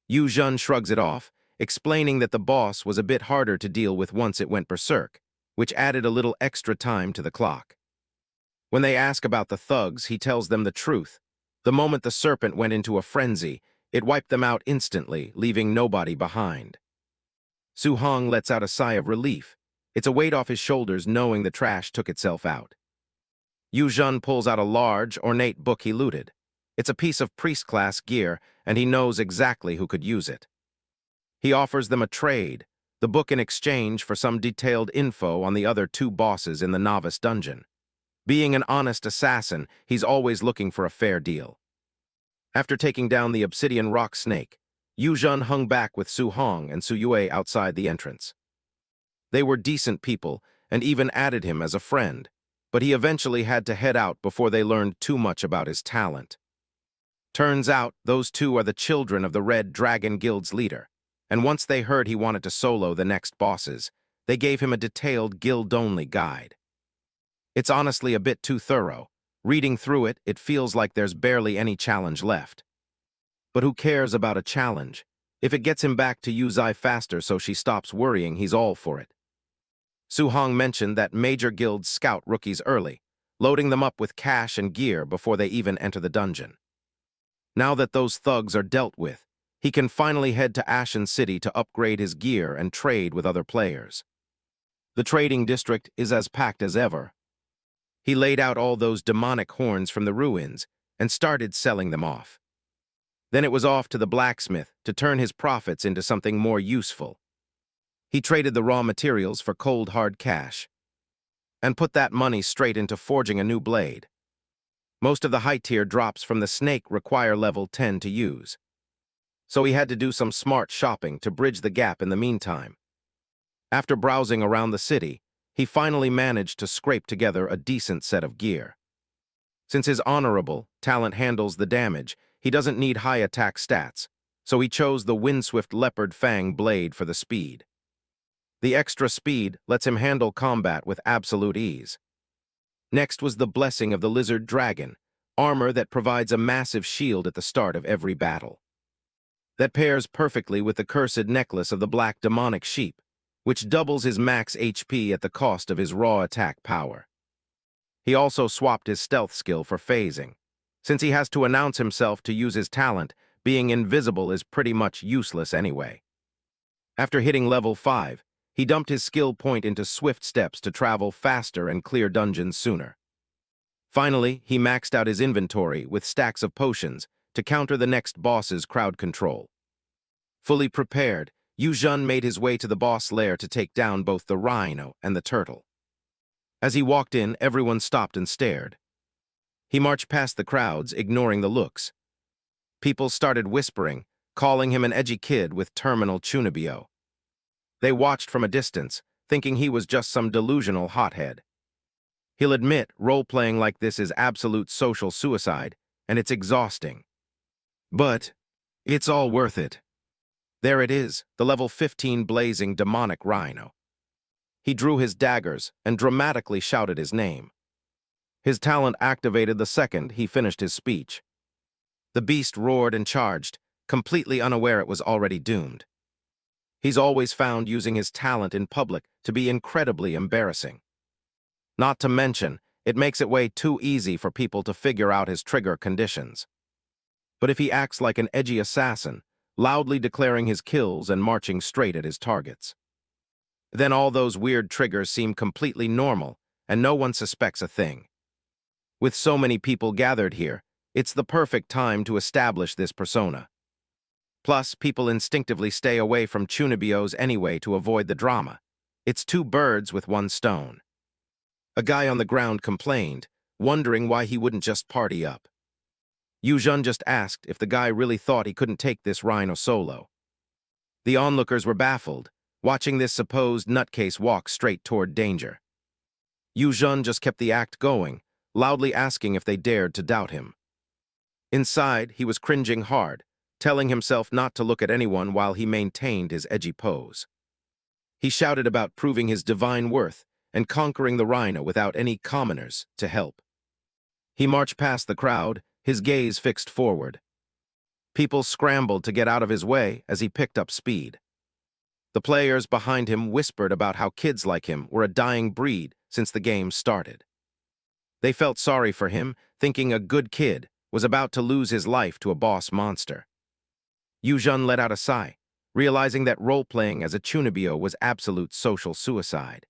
Yu Zhen shrugs it off, explaining that the boss was a bit harder to deal with once it went berserk, which added a little extra time to the clock. When they ask about the thugs, he tells them the truth. The moment the serpent went into a frenzy, it wiped them out instantly, leaving nobody behind. Su Hong lets out a sigh of relief. It's a weight off his shoulders knowing the trash took itself out. Yu Zhen pulls out a large, ornate book he looted. It's a piece of priest-class gear, and he knows exactly who could use it. He offers them a trade, the book in exchange for some detailed info on the other two bosses in the novice dungeon. Being an honest assassin, he's always looking for a fair deal. After taking down the obsidian rock snake, Yu Zhen hung back with Su Hong and Su Yue outside the entrance. They were decent people and even added him as a friend, but he eventually had to head out before they learned too much about his talent. Turns out, those two are the children of the Red Dragon Guild's leader, and once they heard he wanted to solo the next bosses, they gave him a detailed guild-only guide. It's honestly a bit too thorough. Reading through it, it feels like there's barely any challenge left. But who cares about a challenge? If it gets him back to Yuzai faster so she stops worrying, he's all for it. Su Hong mentioned that major guilds scout rookies early, loading them up with cash and gear before they even enter the dungeon. Now that those thugs are dealt with, he can finally head to Ashen City to upgrade his gear and trade with other players. The trading district is as packed as ever. He laid out all those demonic horns from the ruins and started selling them off. Then it was off to the blacksmith to turn his profits into something more useful. He traded the raw materials for cold hard cash and put that money straight into forging a new blade. Most of the high-tier drops from the snake require level 10 to use, so he had to do some smart shopping to bridge the gap in the meantime. After browsing around the city, he finally managed to scrape together a decent set of gear. Since his honorable talent handles the damage, he doesn't need high attack stats, so he chose the Windswift Leopard Fang blade for the speed. The extra speed lets him handle combat with absolute ease. Next was the Blessing of the Lizard Dragon, armor that provides a massive shield at the start of every battle. That pairs perfectly with the cursed necklace of the Black Demonic Sheep, which doubles his max HP at the cost of his raw attack power. He also swapped his stealth skill for phasing. Since he has to announce himself to use his talent, being invisible is pretty much useless anyway. After hitting level 5, he dumped his skill point into swift steps to travel faster and clear dungeons sooner. Finally, he maxed out his inventory with stacks of potions to counter the next boss's crowd control. Fully prepared, Yu Zhen made his way to the boss lair to take down both the rhino and the turtle. As he walked in, everyone stopped and stared. He marched past the crowds, ignoring the looks. People started whispering, calling him an edgy kid with terminal chunibyo. They watched from a distance, thinking he was just some delusional hothead. He'll admit role-playing like this is absolute social suicide, and it's exhausting. But it's all worth it. There it is, the level 15 blazing demonic rhino. He drew his daggers and dramatically shouted his name. His talent activated the second he finished his speech. The beast roared and charged, completely unaware it was already doomed. He's always found using his talent in public to be incredibly embarrassing. Not to mention, it makes it way too easy for people to figure out his trigger conditions. But if he acts like an edgy assassin, loudly declaring his kills and marching straight at his targets, then all those weird triggers seem completely normal, and no one suspects a thing. With so many people gathered here, it's the perfect time to establish this persona. Plus, people instinctively stay away from chunibios anyway to avoid the drama. It's two birds with one stone. A guy on the ground complained, wondering why he wouldn't just party up. Yuzhen just asked if the guy really thought he couldn't take this rhino solo. The onlookers were baffled, watching this supposed nutcase walk straight toward danger. Yuzhen just kept the act going, loudly asking if they dared to doubt him. Inside, he was cringing hard, telling himself not to look at anyone while he maintained his edgy pose. He shouted about proving his divine worth and conquering the rhino without any commoners to help. He marched past the crowd, his gaze fixed forward. People scrambled to get out of his way as he picked up speed. The players behind him whispered about how kids like him were a dying breed since the game started. They felt sorry for him, thinking a good kid was about to lose his life to a boss monster. Yuzhen let out a sigh, realizing that role-playing as a chunibyo was absolute social suicide.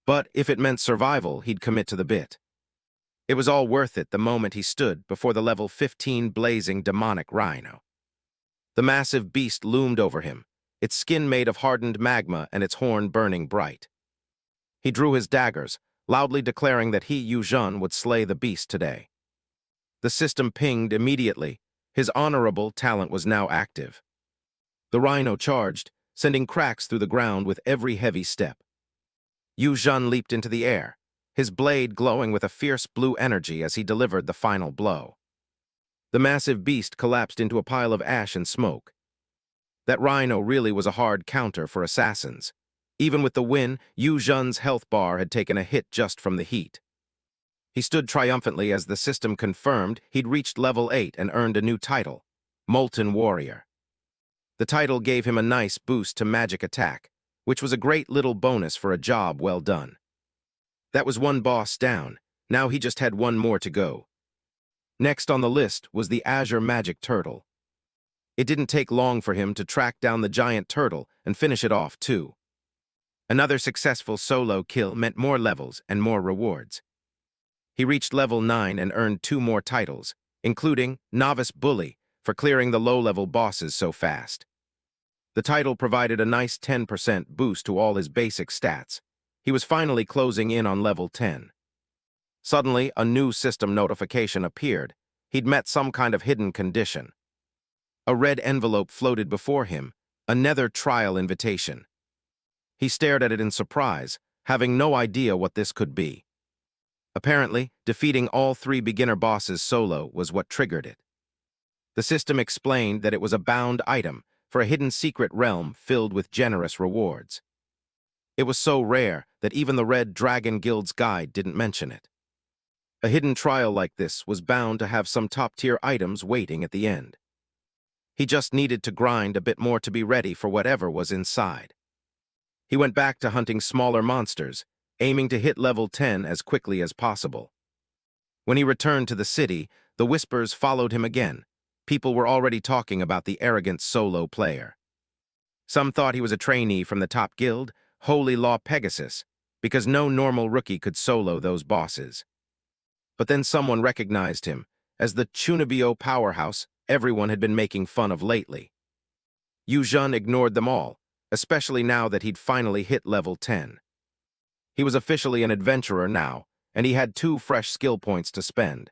But if it meant survival, he'd commit to the bit. It was all worth it the moment he stood before the level 15 blazing demonic rhino. The massive beast loomed over him, its skin made of hardened magma and its horn burning bright. He drew his daggers, loudly declaring that he, Yuzhen, would slay the beast today. The system pinged immediately. His honorable talent was now active. The rhino charged, sending cracks through the ground with every heavy step. Yuzhen leaped into the air, his blade glowing with a fierce blue energy as he delivered the final blow. The massive beast collapsed into a pile of ash and smoke. That rhino really was a hard counter for assassins. Even with the win, Yuzhen's health bar had taken a hit just from the heat. He stood triumphantly as the system confirmed he'd reached level 8 and earned a new title, Molten Warrior. The title gave him a nice boost to magic attack, which was a great little bonus for a job well done. That was one boss down. Now he just had one more to go. Next on the list was the Azure Magic Turtle. It didn't take long for him to track down the giant turtle and finish it off, too. Another successful solo kill meant more levels and more rewards. He reached level 9 and earned 2 more titles, including Novice Bully for clearing the low-level bosses so fast. The title provided a nice 10% boost to all his basic stats. He was finally closing in on level 10. Suddenly, a new system notification appeared. He'd met some kind of hidden condition. A red envelope floated before him, a nether trial invitation. He stared at it in surprise, having no idea what this could be. Apparently, defeating all 3 beginner bosses solo was what triggered it. The system explained that it was a bound item for a hidden secret realm filled with generous rewards. It was so rare that even the Red Dragon Guild's guide didn't mention it. A hidden trial like this was bound to have some top-tier items waiting at the end. He just needed to grind a bit more to be ready for whatever was inside. He went back to hunting smaller monsters, aiming to hit level 10 as quickly as possible. When he returned to the city, the whispers followed him again. People were already talking about the arrogant solo player. Some thought he was a trainee from the top guild, Holy Law Pegasus, because no normal rookie could solo those bosses. But then someone recognized him as the chunibyo powerhouse everyone had been making fun of lately. Yuzhen ignored them all, especially now that he'd finally hit level 10. He was officially an adventurer now, and he had 2 fresh skill points to spend.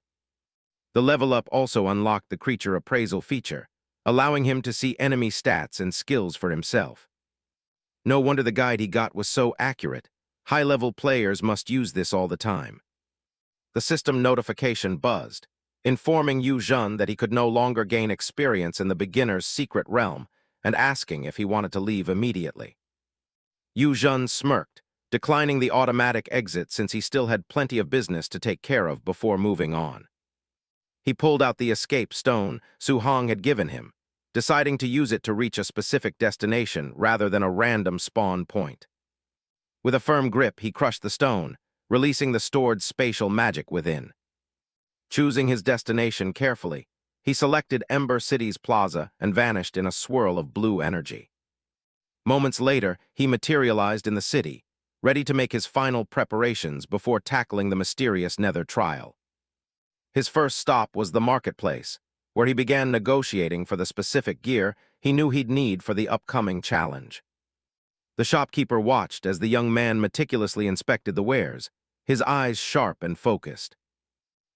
The level up also unlocked the creature appraisal feature, allowing him to see enemy stats and skills for himself. No wonder the guide he got was so accurate. High-level players must use this all the time. The system notification buzzed, informing Yuzhen that he could no longer gain experience in the beginner's secret realm and asking if he wanted to leave immediately. Yuzhen smirked, declining the automatic exit since he still had plenty of business to take care of before moving on. He pulled out the escape stone Su Hong had given him, deciding to use it to reach a specific destination rather than a random spawn point. With a firm grip, he crushed the stone, releasing the stored spatial magic within. Choosing his destination carefully, he selected Ember City's plaza and vanished in a swirl of blue energy. Moments later, he materialized in the city, ready to make his final preparations before tackling the mysterious Nether trial. His first stop was the marketplace, where he began negotiating for the specific gear he knew he'd need for the upcoming challenge. The shopkeeper watched as the young man meticulously inspected the wares, his eyes sharp and focused.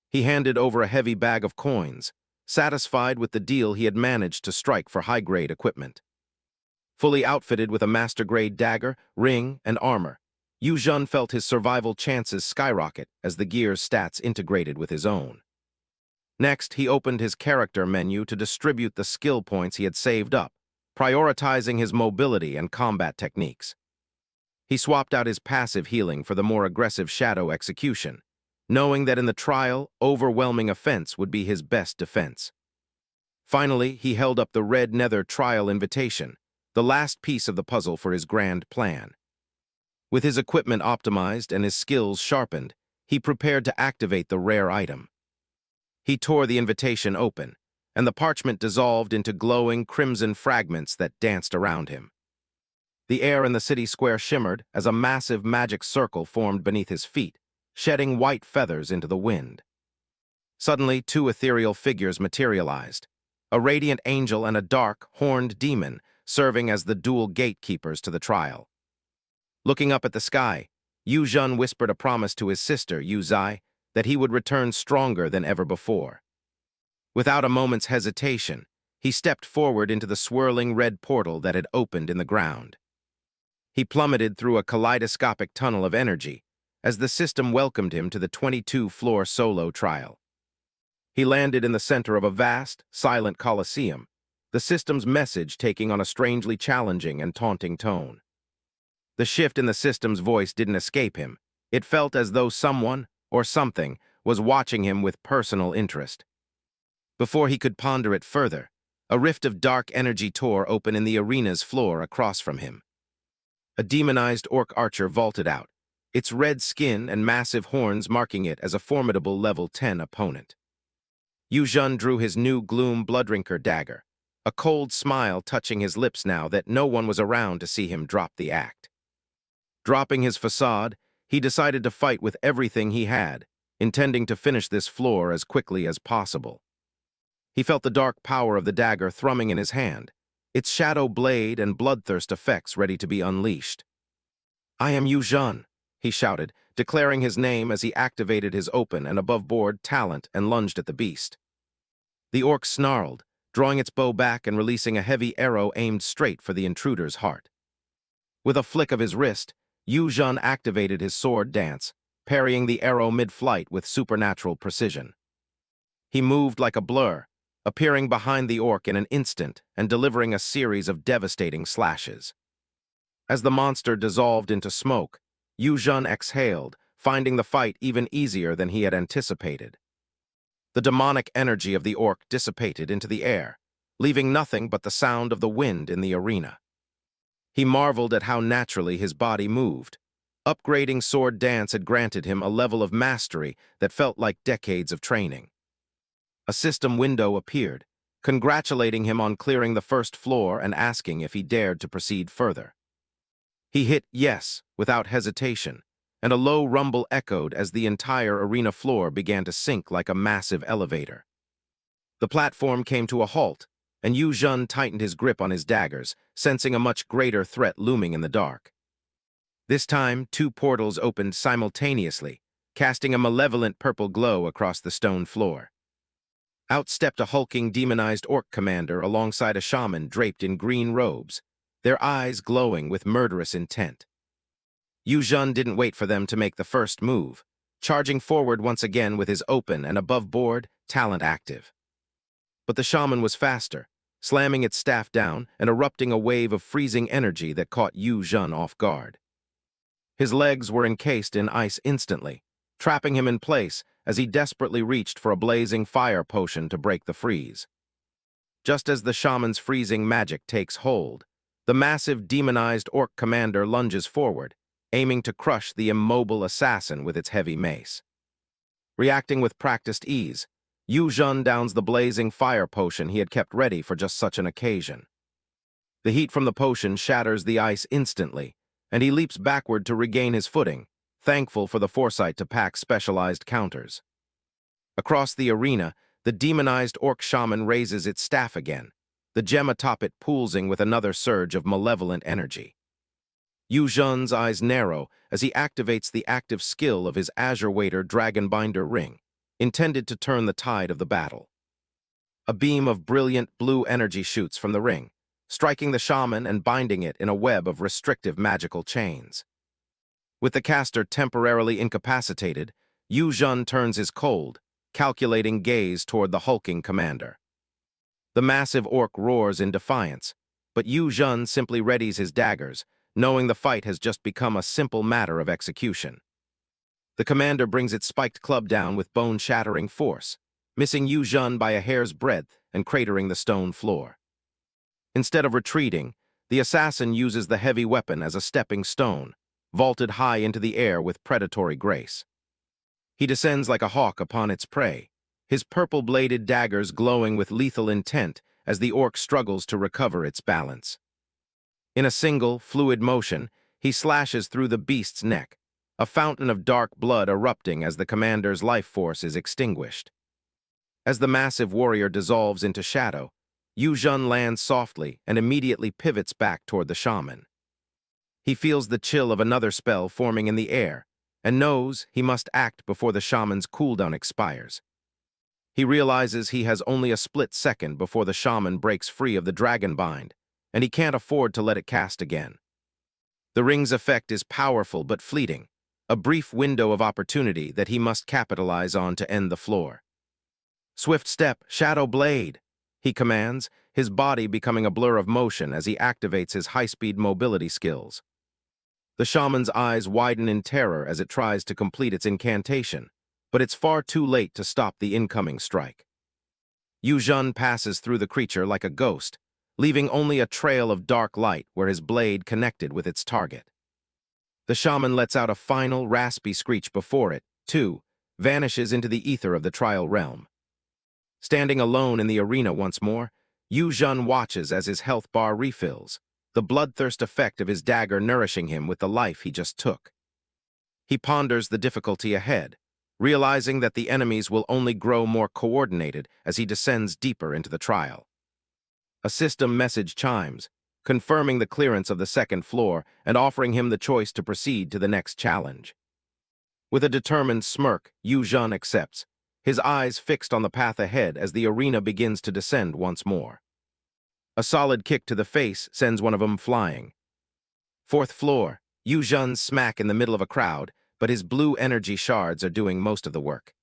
He handed over a heavy bag of coins, satisfied with the deal he had managed to strike for high-grade equipment. Fully outfitted with a master-grade dagger, ring, and armor, Yu Jun felt his survival chances skyrocket as the gear's stats integrated with his own. Next, he opened his character menu to distribute the skill points he had saved up, prioritizing his mobility and combat techniques. He swapped out his passive healing for the more aggressive shadow execution, knowing that in the trial, overwhelming offense would be his best defense. Finally, he held up the red nether trial invitation, the last piece of the puzzle for his grand plan. With his equipment optimized and his skills sharpened, he prepared to activate the rare item. He tore the invitation open, and the parchment dissolved into glowing crimson fragments that danced around him. The air in the city square shimmered as a massive magic circle formed beneath his feet, shedding white feathers into the wind. Suddenly, two ethereal figures materialized, a radiant angel and a dark, horned demon, serving as the dual gatekeepers to the trial. Looking up at the sky, Yu Jun whispered a promise to his sister, Yu Zai, that he would return stronger than ever before. Without a moment's hesitation, he stepped forward into the swirling red portal that had opened in the ground. He plummeted through a kaleidoscopic tunnel of energy as the system welcomed him to the 22-floor solo trial. He landed in the center of a vast, silent coliseum, the system's message taking on a strangely challenging and taunting tone. The shift in the system's voice didn't escape him. It felt as though someone, or something, was watching him with personal interest. Before he could ponder it further, a rift of dark energy tore open in the arena's floor across from him. A demonized orc archer vaulted out, its red skin and massive horns marking it as a formidable level 10 opponent. Yu Jun drew his new Gloom Bloodrinker dagger, a cold smile touching his lips now that no one was around to see him drop the act. Dropping his facade, he decided to fight with everything he had, intending to finish this floor as quickly as possible. He felt the dark power of the dagger thrumming in his hand, its shadow blade and bloodthirst effects ready to be unleashed. "I am Yu Jun," he shouted, declaring his name as he activated his open and above-board talent and lunged at the beast. The orc snarled, drawing its bow back and releasing a heavy arrow aimed straight for the intruder's heart. With a flick of his wrist, Yu Jun activated his sword dance, parrying the arrow mid-flight with supernatural precision. He moved like a blur, appearing behind the orc in an instant and delivering a series of devastating slashes. As the monster dissolved into smoke, Yu Jun exhaled, finding the fight even easier than he had anticipated. The demonic energy of the orc dissipated into the air, leaving nothing but the sound of the wind in the arena. He marveled at how naturally his body moved. Upgrading sword dance had granted him a level of mastery that felt like decades of training. A system window appeared, congratulating him on clearing the first floor and asking if he dared to proceed further. He hit yes without hesitation, and a low rumble echoed as the entire arena floor began to sink like a massive elevator. The platform came to a halt, and Yu Jun tightened his grip on his daggers, sensing a much greater threat looming in the dark. This time, two portals opened simultaneously, casting a malevolent purple glow across the stone floor. Out stepped a hulking demonized orc commander alongside a shaman draped in green robes, their eyes glowing with murderous intent. Yu Jun didn't wait for them to make the first move, charging forward once again with his open and above-board talent active. But the shaman was faster, slamming its staff down and erupting a wave of freezing energy that caught Yu Jun off guard. His legs were encased in ice instantly, trapping him in place as he desperately reached for a blazing fire potion to break the freeze. Just as the shaman's freezing magic takes hold, the massive demonized orc commander lunges forward, aiming to crush the immobile assassin with its heavy mace. Reacting with practiced ease, Yu Jun downs the blazing fire potion he had kept ready for just such an occasion. The heat from the potion shatters the ice instantly, and he leaps backward to regain his footing, thankful for the foresight to pack specialized counters. Across the arena, the demonized orc shaman raises its staff again, the gem atop it pulsing with another surge of malevolent energy. Yu Zhen's eyes narrow as he activates the active skill of his Azure Waiter Dragonbinder ring, intended to turn the tide of the battle. A beam of brilliant blue energy shoots from the ring, striking the shaman and binding it in a web of restrictive magical chains. With the caster temporarily incapacitated, Yu Zhen turns his cold, calculating gaze toward the hulking commander. The massive orc roars in defiance, but Yu Zhen simply readies his daggers, knowing the fight has just become a simple matter of execution. The commander brings its spiked club down with bone-shattering force, missing Yu Zhen by a hair's breadth and cratering the stone floor. Instead of retreating, the assassin uses the heavy weapon as a stepping stone, vaulted high into the air with predatory grace. He descends like a hawk upon its prey, his purple-bladed daggers glowing with lethal intent as the orc struggles to recover its balance. In a single, fluid motion, he slashes through the beast's neck, a fountain of dark blood erupting as the commander's life force is extinguished. As the massive warrior dissolves into shadow, Yu Zhen lands softly and immediately pivots back toward the shaman. He feels the chill of another spell forming in the air, and knows he must act before the shaman's cooldown expires. He realizes he has only a split second before the shaman breaks free of the dragon bind, and he can't afford to let it cast again. The ring's effect is powerful but fleeting, a brief window of opportunity that he must capitalize on to end the floor. "Swift step, shadow blade," he commands, his body becoming a blur of motion as he activates his high-speed mobility skills. The shaman's eyes widen in terror as it tries to complete its incantation, but it's far too late to stop the incoming strike. Yu Zhen passes through the creature like a ghost, leaving only a trail of dark light where his blade connected with its target. The shaman lets out a final, raspy screech before it, too, vanishes into the ether of the trial realm. Standing alone in the arena once more, Yu Zhen watches as his health bar refills, the bloodthirst effect of his dagger nourishing him with the life he just took. He ponders the difficulty ahead, realizing that the enemies will only grow more coordinated as he descends deeper into the trial. A system message chimes, confirming the clearance of the second floor and offering him the choice to proceed to the next challenge. With a determined smirk, Yu Zhen accepts, his eyes fixed on the path ahead as the arena begins to descend once more. A solid kick to the face sends one of them flying. Fourth floor, Yu Zhen's smack in the middle of a crowd, but his blue energy shards are doing most of the work.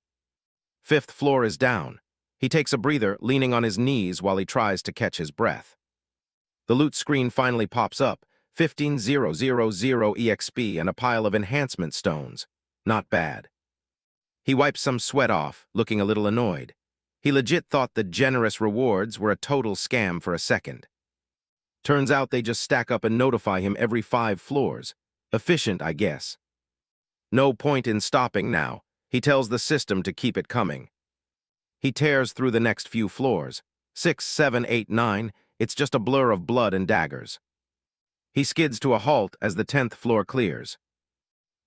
Fifth floor is down. He takes a breather, leaning on his knees while he tries to catch his breath. The loot screen finally pops up, 15,000 EXP and a pile of enhancement stones. Not bad. He wipes some sweat off, looking a little annoyed. He legit thought the generous rewards were a total scam for a second. Turns out they just stack up and notify him every 5 floors. Efficient, I guess. No point in stopping now. He tells the system to keep it coming. He tears through the next few floors. 6, 7, 8, 9, it's just a blur of blood and daggers. He skids to a halt as the 10th floor clears.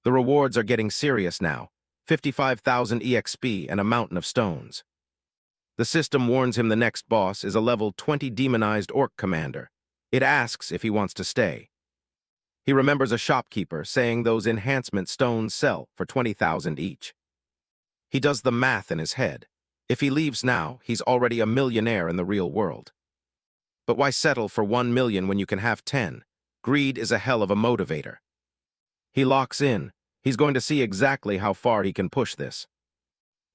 The rewards are getting serious now. 55,000 EXP and a mountain of stones. The system warns him the next boss is a level 20 demonized orc commander. It asks if he wants to stay. He remembers a shopkeeper saying those enhancement stones sell for 20,000 each. He does the math in his head. If he leaves now, he's already a millionaire in the real world. But why settle for 1 million when you can have 10? Greed is a hell of a motivator. He locks in. He's going to see exactly how far he can push this.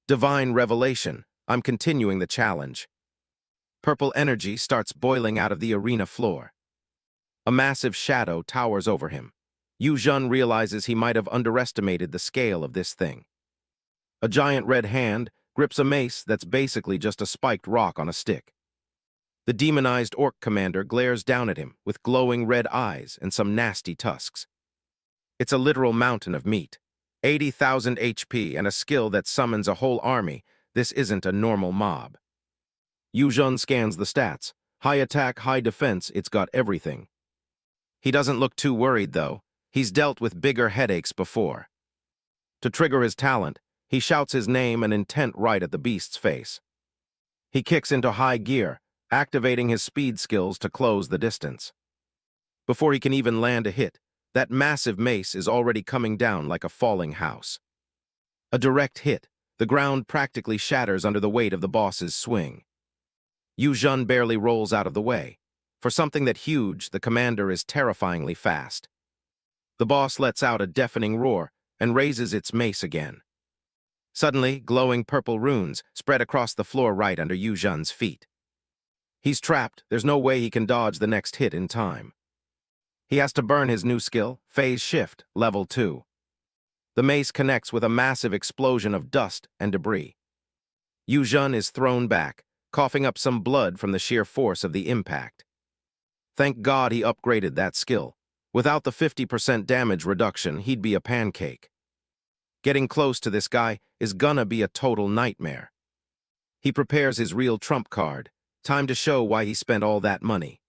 Divine revelation. I'm continuing the challenge. Purple energy starts boiling out of the arena floor. A massive shadow towers over him. Yu Zhen realizes he might have underestimated the scale of this thing. A giant red hand grips a mace that's basically just a spiked rock on a stick. The demonized orc commander glares down at him with glowing red eyes and some nasty tusks. It's a literal mountain of meat. 80,000 HP and a skill that summons a whole army. This isn't a normal mob. Yu Zhen scans the stats. High attack, high defense, it's got everything. He doesn't look too worried, though. He's dealt with bigger headaches before. To trigger his talent, he shouts his name and intent right at the beast's face. He kicks into high gear, activating his speed skills to close the distance. Before he can even land a hit, that massive mace is already coming down like a falling house. A direct hit, the ground practically shatters under the weight of the boss's swing. Yu Zhen barely rolls out of the way. For something that huge, the commander is terrifyingly fast. The boss lets out a deafening roar and raises its mace again. Suddenly, glowing purple runes spread across the floor right under Yu Zhen's feet. He's trapped. There's no way he can dodge the next hit in time. He has to burn his new skill, Phase Shift, Level 2. The mace connects with a massive explosion of dust and debris. Yu Zhen is thrown back, coughing up some blood from the sheer force of the impact. Thank God he upgraded that skill. Without the 50% damage reduction, he'd be a pancake. Getting close to this guy is gonna be a total nightmare. He prepares his real trump card. Time to show why he spent all that money.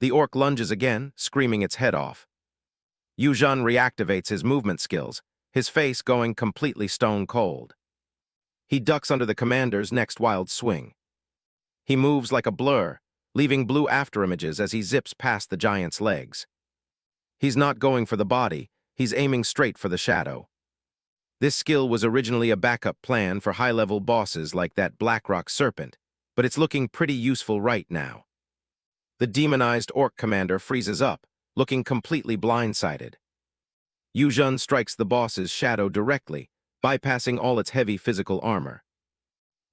The orc lunges again, screaming its head off. Yu Zhen reactivates his movement skills, his face going completely stone cold. He ducks under the commander's next wild swing. He moves like a blur, leaving blue afterimages as he zips past the giant's legs. He's not going for the body, he's aiming straight for the shadow. This skill was originally a backup plan for high-level bosses like that Blackrock Serpent, but it's looking pretty useful right now. The demonized orc commander freezes up, looking completely blindsided. Yu Zhen strikes the boss's shadow directly, bypassing all its heavy physical armor.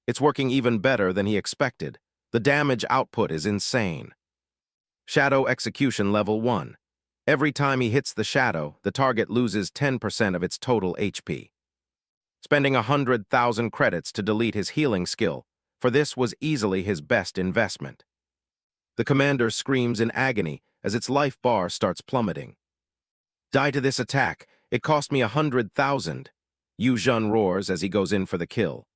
It's working even better than he expected. The damage output is insane. Shadow Execution Level 1. Every time he hits the shadow, the target loses 10% of its total HP. Spending 100,000 credits to delete his healing skill, for this was easily his best investment. The commander screams in agony as its life bar starts plummeting. Die to this attack, it cost me 100,000, Yu Zhen roars as he goes in for the kill.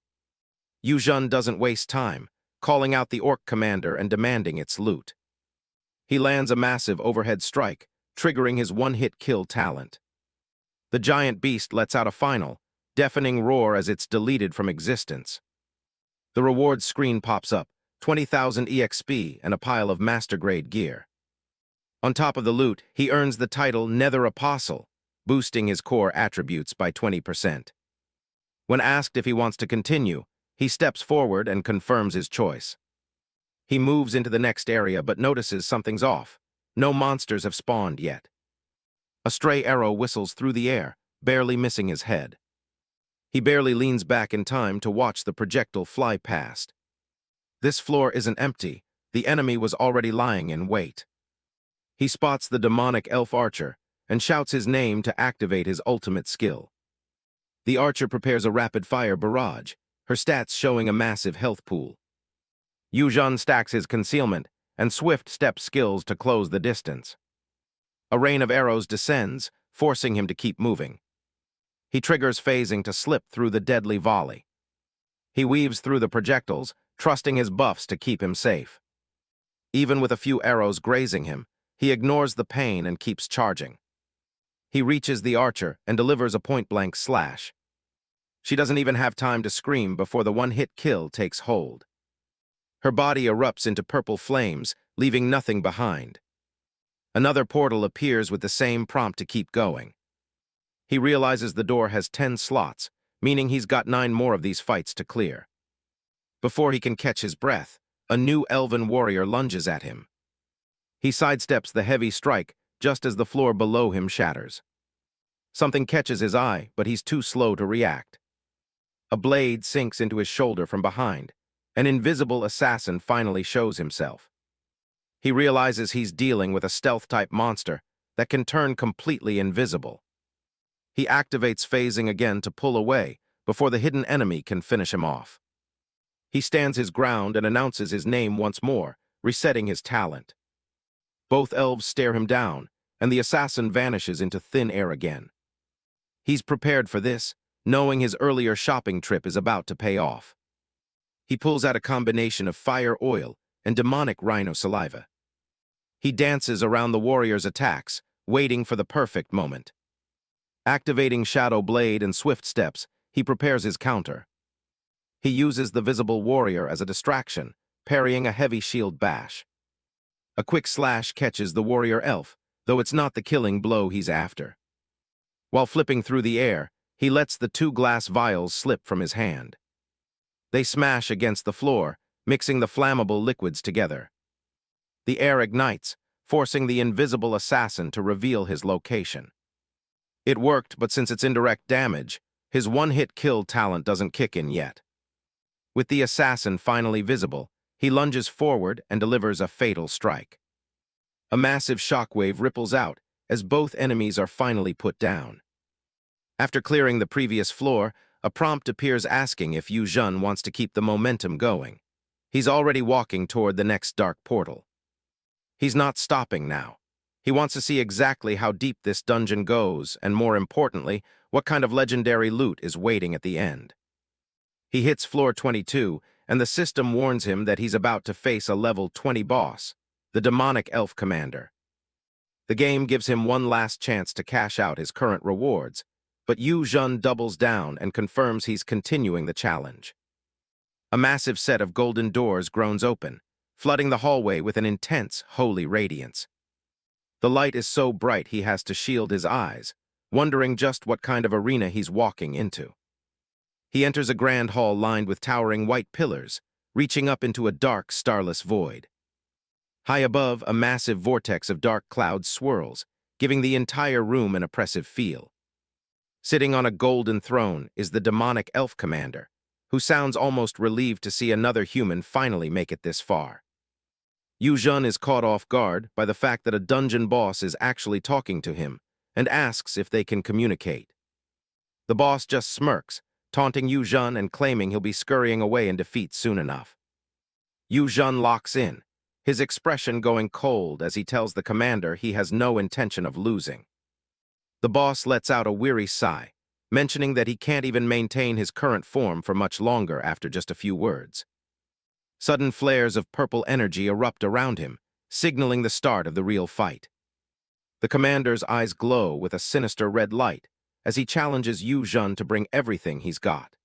Yu Zhen doesn't waste time, calling out the orc commander and demanding its loot. He lands a massive overhead strike, triggering his one-hit kill talent. The giant beast lets out a final, deafening roar as it's deleted from existence. The rewards screen pops up, 20,000 EXP and a pile of master-grade gear. On top of the loot, he earns the title Nether Apostle, boosting his core attributes by 20%. When asked if he wants to continue, he steps forward and confirms his choice. He moves into the next area but notices something's off. No monsters have spawned yet. A stray arrow whistles through the air, barely missing his head. He barely leans back in time to watch the projectile fly past. This floor isn't empty. The enemy was already lying in wait. He spots the demonic elf archer and shouts his name to activate his ultimate skill. The archer prepares a rapid-fire barrage, her stats showing a massive health pool. Yu Zhen stacks his concealment and swift step skills to close the distance. A rain of arrows descends, forcing him to keep moving. He triggers phasing to slip through the deadly volley. He weaves through the projectiles, trusting his buffs to keep him safe. Even with a few arrows grazing him, he ignores the pain and keeps charging. He reaches the archer and delivers a point-blank slash. She doesn't even have time to scream before the one-hit kill takes hold. Her body erupts into purple flames, leaving nothing behind. Another portal appears with the same prompt to keep going. He realizes the door has 10 slots, meaning he's got 9 more of these fights to clear. Before he can catch his breath, a new elven warrior lunges at him. He sidesteps the heavy strike just as the floor below him shatters. Something catches his eye, but he's too slow to react. A blade sinks into his shoulder from behind. An invisible assassin finally shows himself. He realizes he's dealing with a stealth-type monster that can turn completely invisible. He activates phasing again to pull away before the hidden enemy can finish him off. He stands his ground and announces his name once more, resetting his talent. Both elves stare him down, and the assassin vanishes into thin air again. He's prepared for this, knowing his earlier shopping trip is about to pay off. He pulls out a combination of fire oil and demonic rhino saliva. He dances around the warrior's attacks, waiting for the perfect moment. Activating Shadow Blade and Swift Steps, he prepares his counter. He uses the visible warrior as a distraction, parrying a heavy shield bash. A quick slash catches the warrior elf, though it's not the killing blow he's after. While flipping through the air, he lets the two glass vials slip from his hand. They smash against the floor, mixing the flammable liquids together. The air ignites, forcing the invisible assassin to reveal his location. It worked, but since it's indirect damage, his one-hit kill talent doesn't kick in yet. With the assassin finally visible, he lunges forward and delivers a fatal strike. A massive shockwave ripples out as both enemies are finally put down. After clearing the previous floor, a prompt appears asking if Yu Zhen wants to keep the momentum going. He's already walking toward the next dark portal. He's not stopping now. He wants to see exactly how deep this dungeon goes, and more importantly, what kind of legendary loot is waiting at the end. He hits floor 22, and the system warns him that he's about to face a level 20 boss, the demonic elf commander. The game gives him one last chance to cash out his current rewards, but Yu Zhen doubles down and confirms he's continuing the challenge. A massive set of golden doors groans open, flooding the hallway with an intense, holy radiance. The light is so bright he has to shield his eyes, wondering just what kind of arena he's walking into. He enters a grand hall lined with towering white pillars, reaching up into a dark, starless void. High above, a massive vortex of dark clouds swirls, giving the entire room an oppressive feel. Sitting on a golden throne is the demonic elf commander, who sounds almost relieved to see another human finally make it this far. Yu Zhen is caught off guard by the fact that a dungeon boss is actually talking to him and asks if they can communicate. The boss just smirks, taunting Yu Zhen and claiming he'll be scurrying away in defeat soon enough. Yu Zhen locks in, his expression going cold as he tells the commander he has no intention of losing. The boss lets out a weary sigh, mentioning that he can't even maintain his current form for much longer after just a few words. Sudden flares of purple energy erupt around him, signaling the start of the real fight. The commander's eyes glow with a sinister red light as he challenges Yu Zhen to bring everything he's got.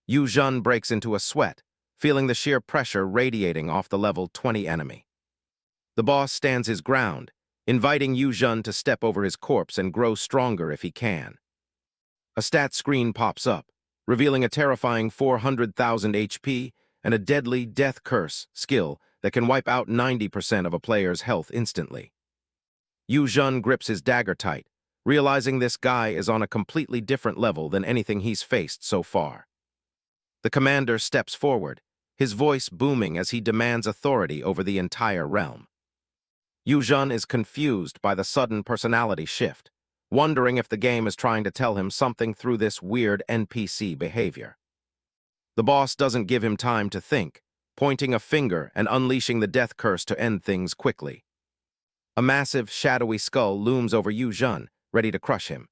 Yu Zhen breaks into a sweat, feeling the sheer pressure radiating off the level 20 enemy. The boss stands his ground, inviting Yu Zhen to step over his corpse and grow stronger if he can. A stat screen pops up, revealing a terrifying 400,000 HP and a deadly Death Curse skill that can wipe out 90% of a player's health instantly. Yu Zhen grips his dagger tight, realizing this guy is on a completely different level than anything he's faced so far. The commander steps forward, his voice booming as he demands authority over the entire realm. Yu Zhen is confused by the sudden personality shift, wondering if the game is trying to tell him something through this weird NPC behavior. The boss doesn't give him time to think, pointing a finger and unleashing the death curse to end things quickly. A massive, shadowy skull looms over Yu Zhen, ready to crush him.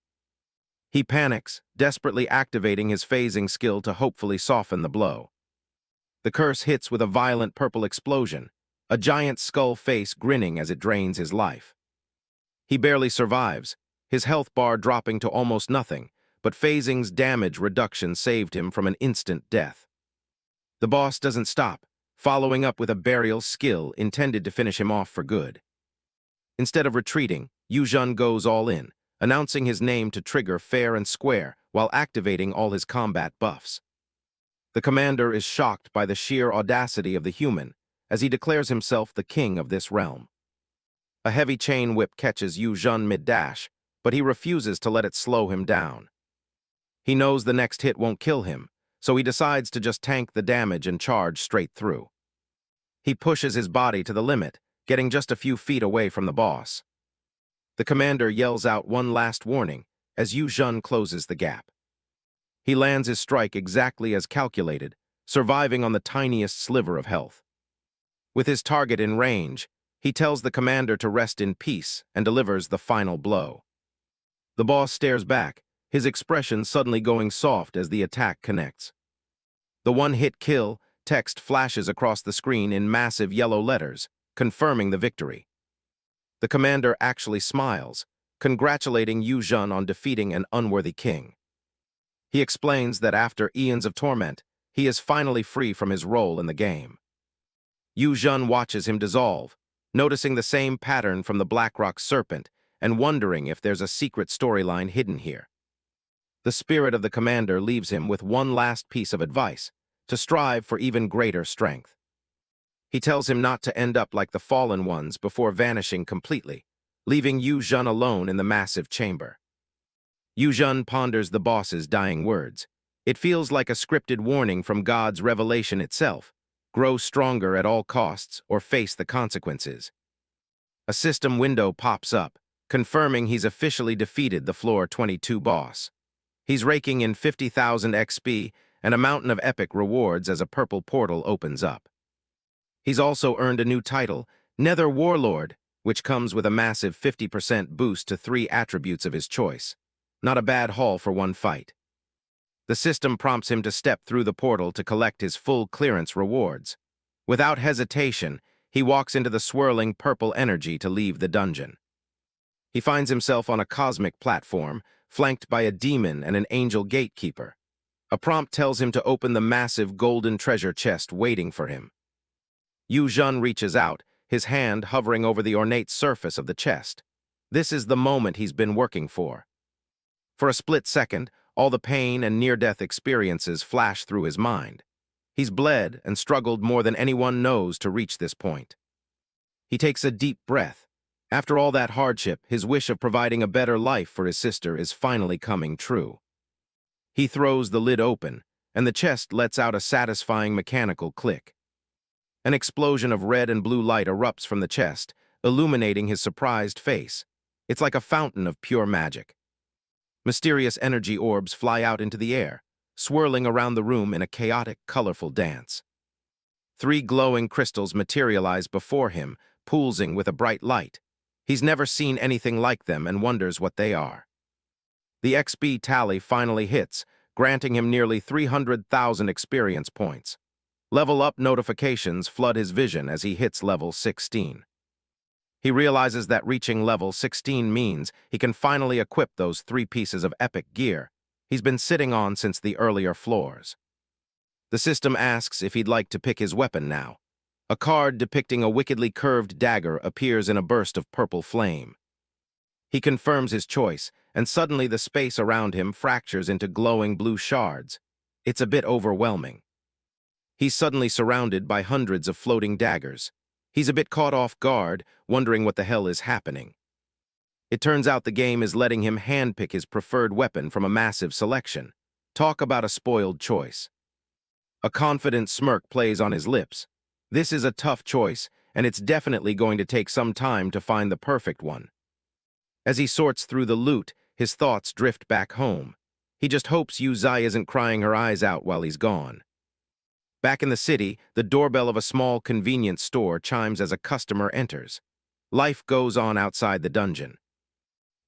He panics, desperately activating his phasing skill to hopefully soften the blow. The curse hits with a violent purple explosion, a giant skull face grinning as it drains his life. He barely survives, his health bar dropping to almost nothing, but phasing's damage reduction saved him from an instant death. The boss doesn't stop, following up with a burial skill intended to finish him off for good. Instead of retreating, Yu Zhen goes all in, announcing his name to trigger fair and square while activating all his combat buffs. The commander is shocked by the sheer audacity of the human as he declares himself the king of this realm. A heavy chain whip catches Yu Zhen mid-dash, but he refuses to let it slow him down. He knows the next hit won't kill him, so he decides to just tank the damage and charge straight through. He pushes his body to the limit, getting just a few feet away from the boss. The commander yells out one last warning as Yu Zhen closes the gap. He lands his strike exactly as calculated, surviving on the tiniest sliver of health. With his target in range, he tells the commander to rest in peace and delivers the final blow. The boss stares back, his expression suddenly going soft as the attack connects. The one-hit kill text flashes across the screen in massive yellow letters, confirming the victory. The commander actually smiles, congratulating Yu Zhen on defeating an unworthy king. He explains that after eons of torment, he is finally free from his role in the game. Yu Zhen watches him dissolve, noticing the same pattern from the Blackrock serpent and wondering if there's a secret storyline hidden here. The spirit of the commander leaves him with one last piece of advice, to strive for even greater strength. He tells him not to end up like the fallen ones before vanishing completely, leaving Yu Zhen alone in the massive chamber. Yu Zhen ponders the boss's dying words. It feels like a scripted warning from God's revelation itself. Grow stronger at all costs or face the consequences. A system window pops up, confirming he's officially defeated the Floor 22 boss. He's raking in 50,000 XP and a mountain of epic rewards as a purple portal opens up. He's also earned a new title, Nether Warlord, which comes with a massive 50% boost to 3 attributes of his choice. Not a bad haul for one fight. The system prompts him to step through the portal to collect his full clearance rewards. Without hesitation, he walks into the swirling purple energy to leave the dungeon. He finds himself on a cosmic platform, flanked by a demon and an angel gatekeeper. A prompt tells him to open the massive golden treasure chest waiting for him. Yu Zhen reaches out, his hand hovering over the ornate surface of the chest. This is the moment he's been working for. For a split second, all the pain and near-death experiences flash through his mind. He's bled and struggled more than anyone knows to reach this point. He takes a deep breath. After all that hardship, his wish of providing a better life for his sister is finally coming true. He throws the lid open, and the chest lets out a satisfying mechanical click. An explosion of red and blue light erupts from the chest, illuminating his surprised face. It's like a fountain of pure magic. Mysterious energy orbs fly out into the air, swirling around the room in a chaotic, colorful dance. 3 glowing crystals materialize before him, pulsing with a bright light. He's never seen anything like them and wonders what they are. The XP tally finally hits, granting him nearly 300,000 experience points. Level up notifications flood his vision as he hits level 16. He realizes that reaching level 16 means he can finally equip those 3 pieces of epic gear he's been sitting on since the earlier floors. The system asks if he'd like to pick his weapon now. A card depicting a wickedly curved dagger appears in a burst of purple flame. He confirms his choice, and suddenly the space around him fractures into glowing blue shards. It's a bit overwhelming. He's suddenly surrounded by hundreds of floating daggers. He's a bit caught off guard, wondering what the hell is happening. It turns out the game is letting him handpick his preferred weapon from a massive selection. Talk about a spoiled choice. A confident smirk plays on his lips. This is a tough choice, and it's definitely going to take some time to find the perfect one. As he sorts through the loot, his thoughts drift back home. He just hopes Yu Zai isn't crying her eyes out while he's gone. Back in the city, the doorbell of a small convenience store chimes as a customer enters. Life goes on outside the dungeon.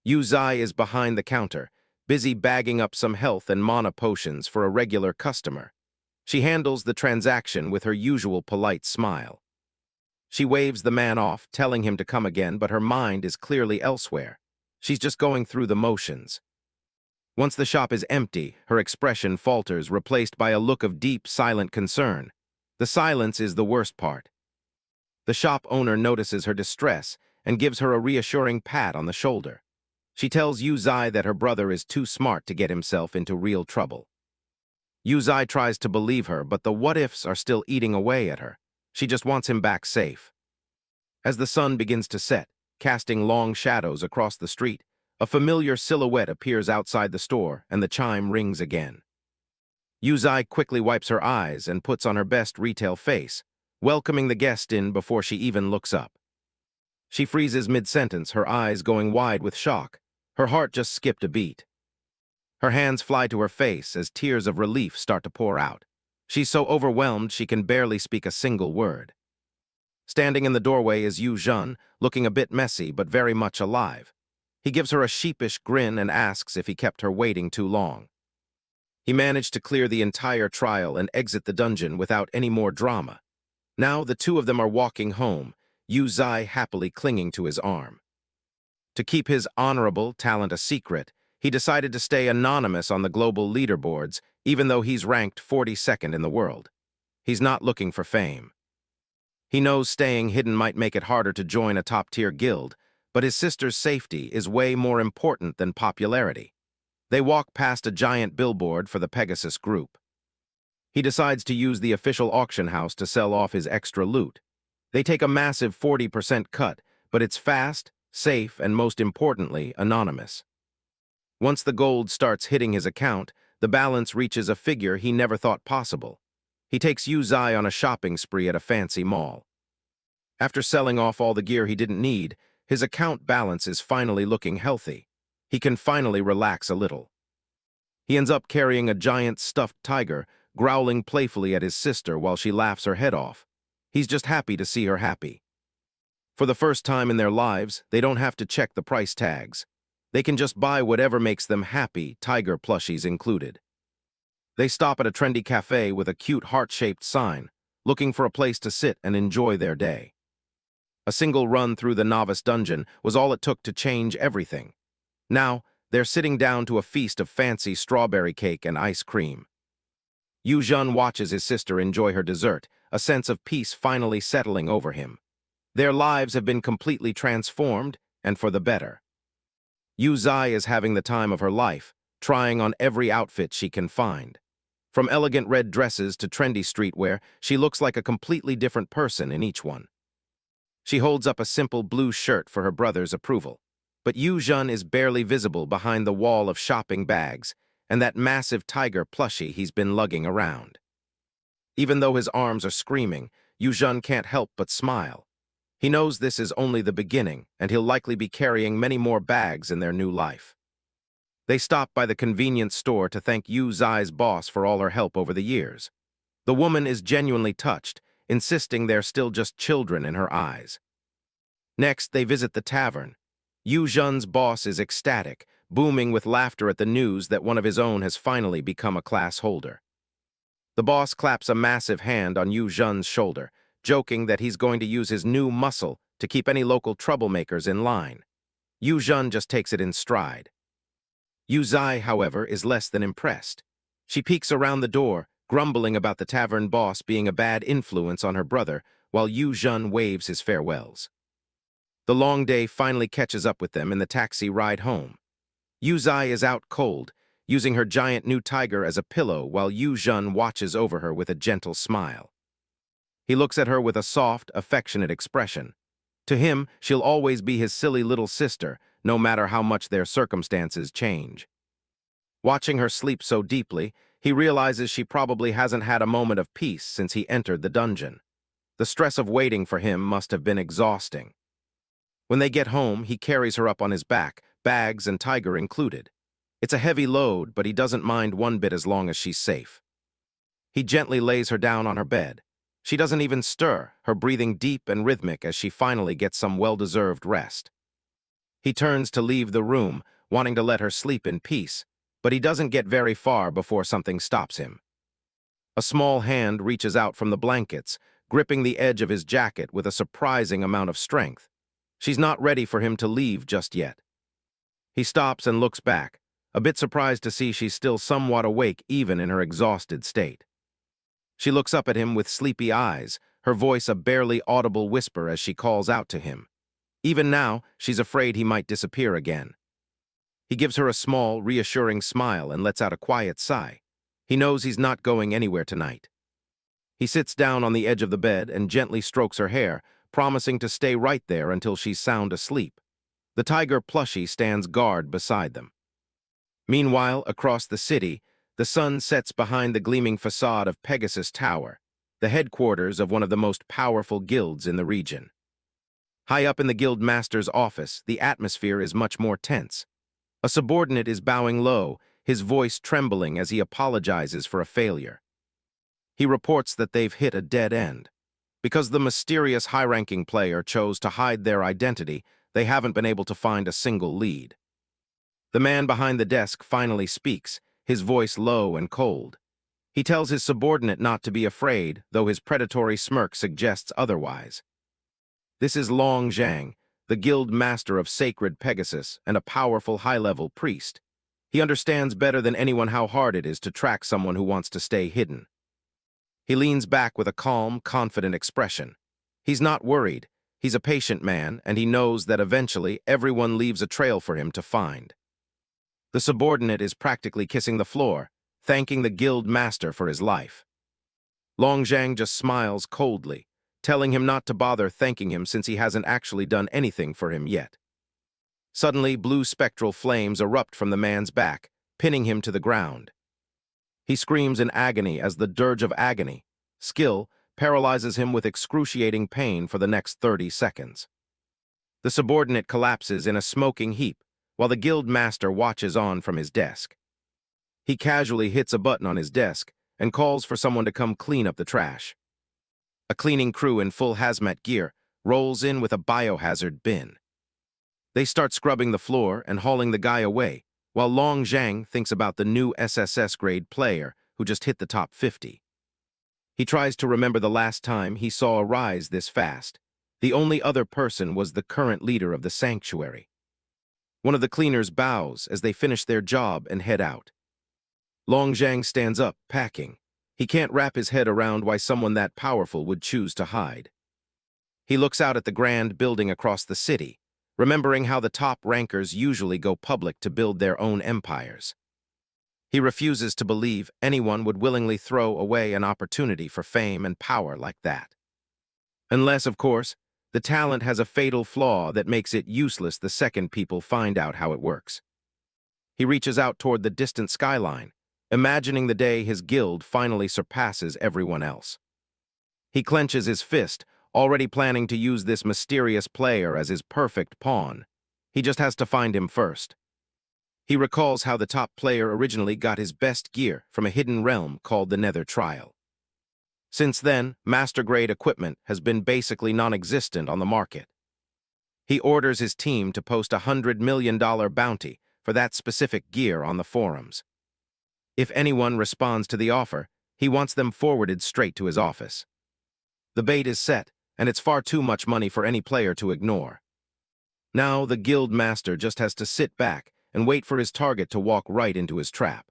Yu Zai is behind the counter, busy bagging up some health and mana potions for a regular customer. She handles the transaction with her usual polite smile. She waves the man off, telling him to come again, but her mind is clearly elsewhere. She's just going through the motions. Once the shop is empty, her expression falters, replaced by a look of deep, silent concern. The silence is the worst part. The shop owner notices her distress and gives her a reassuring pat on the shoulder. She tells Yu Zai that her brother is too smart to get himself into real trouble. Yu Zai tries to believe her, but the what-ifs are still eating away at her. She just wants him back safe. As the sun begins to set, casting long shadows across the street, a familiar silhouette appears outside the store, and the chime rings again. Yu Zai quickly wipes her eyes and puts on her best retail face, welcoming the guest in before she even looks up. She freezes mid-sentence, her eyes going wide with shock. Her heart just skipped a beat. Her hands fly to her face as tears of relief start to pour out. She's so overwhelmed she can barely speak a single word. Standing in the doorway is Yu Zhen, looking a bit messy but very much alive. He gives her a sheepish grin and asks if he kept her waiting too long. He managed to clear the entire trial and exit the dungeon without any more drama. Now the two of them are walking home, Yu Zai happily clinging to his arm. To keep his honorable talent a secret, he decided to stay anonymous on the global leaderboards, even though he's ranked 42nd in the world. He's not looking for fame. He knows staying hidden might make it harder to join a top-tier guild, but his sister's safety is way more important than popularity. They walk past a giant billboard for the Pegasus group. He decides to use the official auction house to sell off his extra loot. They take a massive 40% cut, but it's fast, safe, and most importantly, anonymous. Once the gold starts hitting his account, the balance reaches a figure he never thought possible. He takes Yu Zai on a shopping spree at a fancy mall. After selling off all the gear he didn't need, his account balance is finally looking healthy. He can finally relax a little. He ends up carrying a giant stuffed tiger, growling playfully at his sister while she laughs her head off. He's just happy to see her happy. For the first time in their lives, they don't have to check the price tags. They can just buy whatever makes them happy, tiger plushies included. They stop at a trendy cafe with a cute heart-shaped sign, looking for a place to sit and enjoy their day. A single run through the novice dungeon was all it took to change everything. Now, they're sitting down to a feast of fancy strawberry cake and ice cream. Yu Zhan watches his sister enjoy her dessert, a sense of peace finally settling over him. Their lives have been completely transformed, and for the better. Yu Zai is having the time of her life, trying on every outfit she can find. From elegant red dresses to trendy streetwear, she looks like a completely different person in each one. She holds up a simple blue shirt for her brother's approval. But Yu Zhan is barely visible behind the wall of shopping bags and that massive tiger plushie he's been lugging around. Even though his arms are screaming, Yu Zhan can't help but smile. He knows this is only the beginning, and he'll likely be carrying many more bags in their new life. They stop by the convenience store to thank Yu Zai's boss for all her help over the years. The woman is genuinely touched, insisting they're still just children in her eyes. Next, they visit the tavern. Yu Zhan's boss is ecstatic, booming with laughter at the news that one of his own has finally become a class holder. The boss claps a massive hand on Yu Zhan's shoulder, joking that he's going to use his new muscle to keep any local troublemakers in line. Yu Zhan just takes it in stride. Yu Zai, however, is less than impressed. She peeks around the door, grumbling about the tavern boss being a bad influence on her brother, while Yu Zhan waves his farewells. The long day finally catches up with them in the taxi ride home. Yu Zai is out cold, using her giant new tiger as a pillow while Yu Zhan watches over her with a gentle smile. He looks at her with a soft, affectionate expression. To him, she'll always be his silly little sister, no matter how much their circumstances change. Watching her sleep so deeply, he realizes she probably hasn't had a moment of peace since he entered the dungeon. The stress of waiting for him must have been exhausting. When they get home, he carries her up on his back, bags and tiger included. It's a heavy load, but he doesn't mind one bit as long as she's safe. He gently lays her down on her bed. She doesn't even stir, her breathing deep and rhythmic as she finally gets some well-deserved rest. He turns to leave the room, wanting to let her sleep in peace, but he doesn't get very far before something stops him. A small hand reaches out from the blankets, gripping the edge of his jacket with a surprising amount of strength. She's not ready for him to leave just yet. He stops and looks back, a bit surprised to see she's still somewhat awake even in her exhausted state. She looks up at him with sleepy eyes, her voice a barely audible whisper as she calls out to him. Even now, she's afraid he might disappear again. He gives her a small, reassuring smile and lets out a quiet sigh. He knows he's not going anywhere tonight. He sits down on the edge of the bed and gently strokes her hair, promising to stay right there until she's sound asleep. The tiger plushie stands guard beside them. Meanwhile, across the city, the sun sets behind the gleaming facade of Pegasus Tower, the headquarters of one of the most powerful guilds in the region. High up in the guild master's office, the atmosphere is much more tense. A subordinate is bowing low, his voice trembling as he apologizes for a failure. He reports that they've hit a dead end. Because the mysterious high-ranking player chose to hide their identity, they haven't been able to find a single lead. The man behind the desk finally speaks, his voice low and cold. He tells his subordinate not to be afraid, though his predatory smirk suggests otherwise. This is Long Zhang, the guild master of Sacred Pegasus and a powerful high-level priest. He understands better than anyone how hard it is to track someone who wants to stay hidden. He leans back with a calm, confident expression. He's not worried. He's a patient man, and he knows that eventually everyone leaves a trail for him to find. The subordinate is practically kissing the floor, thanking the guild master for his life. Long Zhang just smiles coldly, telling him not to bother thanking him since he hasn't actually done anything for him yet. Suddenly, blue spectral flames erupt from the man's back, pinning him to the ground. He screams in agony as the dirge of agony, skill, paralyzes him with excruciating pain for the next 30 seconds. The subordinate collapses in a smoking heap, while the guild master watches on from his desk. He casually hits a button on his desk and calls for someone to come clean up the trash. A cleaning crew in full hazmat gear rolls in with a biohazard bin. They start scrubbing the floor and hauling the guy away, while Long Zhang thinks about the new SSS grade player who just hit the top 50. He tries to remember the last time he saw a rise this fast. The only other person was the current leader of the sanctuary. One of the cleaners bows as they finish their job and head out. Long Zhang stands up, packing. He can't wrap his head around why someone that powerful would choose to hide. He looks out at the grand building across the city, remembering how the top rankers usually go public to build their own empires. He refuses to believe anyone would willingly throw away an opportunity for fame and power like that. Unless, of course, the talent has a fatal flaw that makes it useless the second people find out how it works. He reaches out toward the distant skyline, imagining the day his guild finally surpasses everyone else. He clenches his fist, already planning to use this mysterious player as his perfect pawn. He just has to find him first. He recalls how the top player originally got his best gear from a hidden realm called the Nether Trial. Since then, master-grade equipment has been basically non-existent on the market. He orders his team to post a $100 million bounty for that specific gear on the forums. If anyone responds to the offer, he wants them forwarded straight to his office. The bait is set, and it's far too much money for any player to ignore. Now the guild master just has to sit back and wait for his target to walk right into his trap.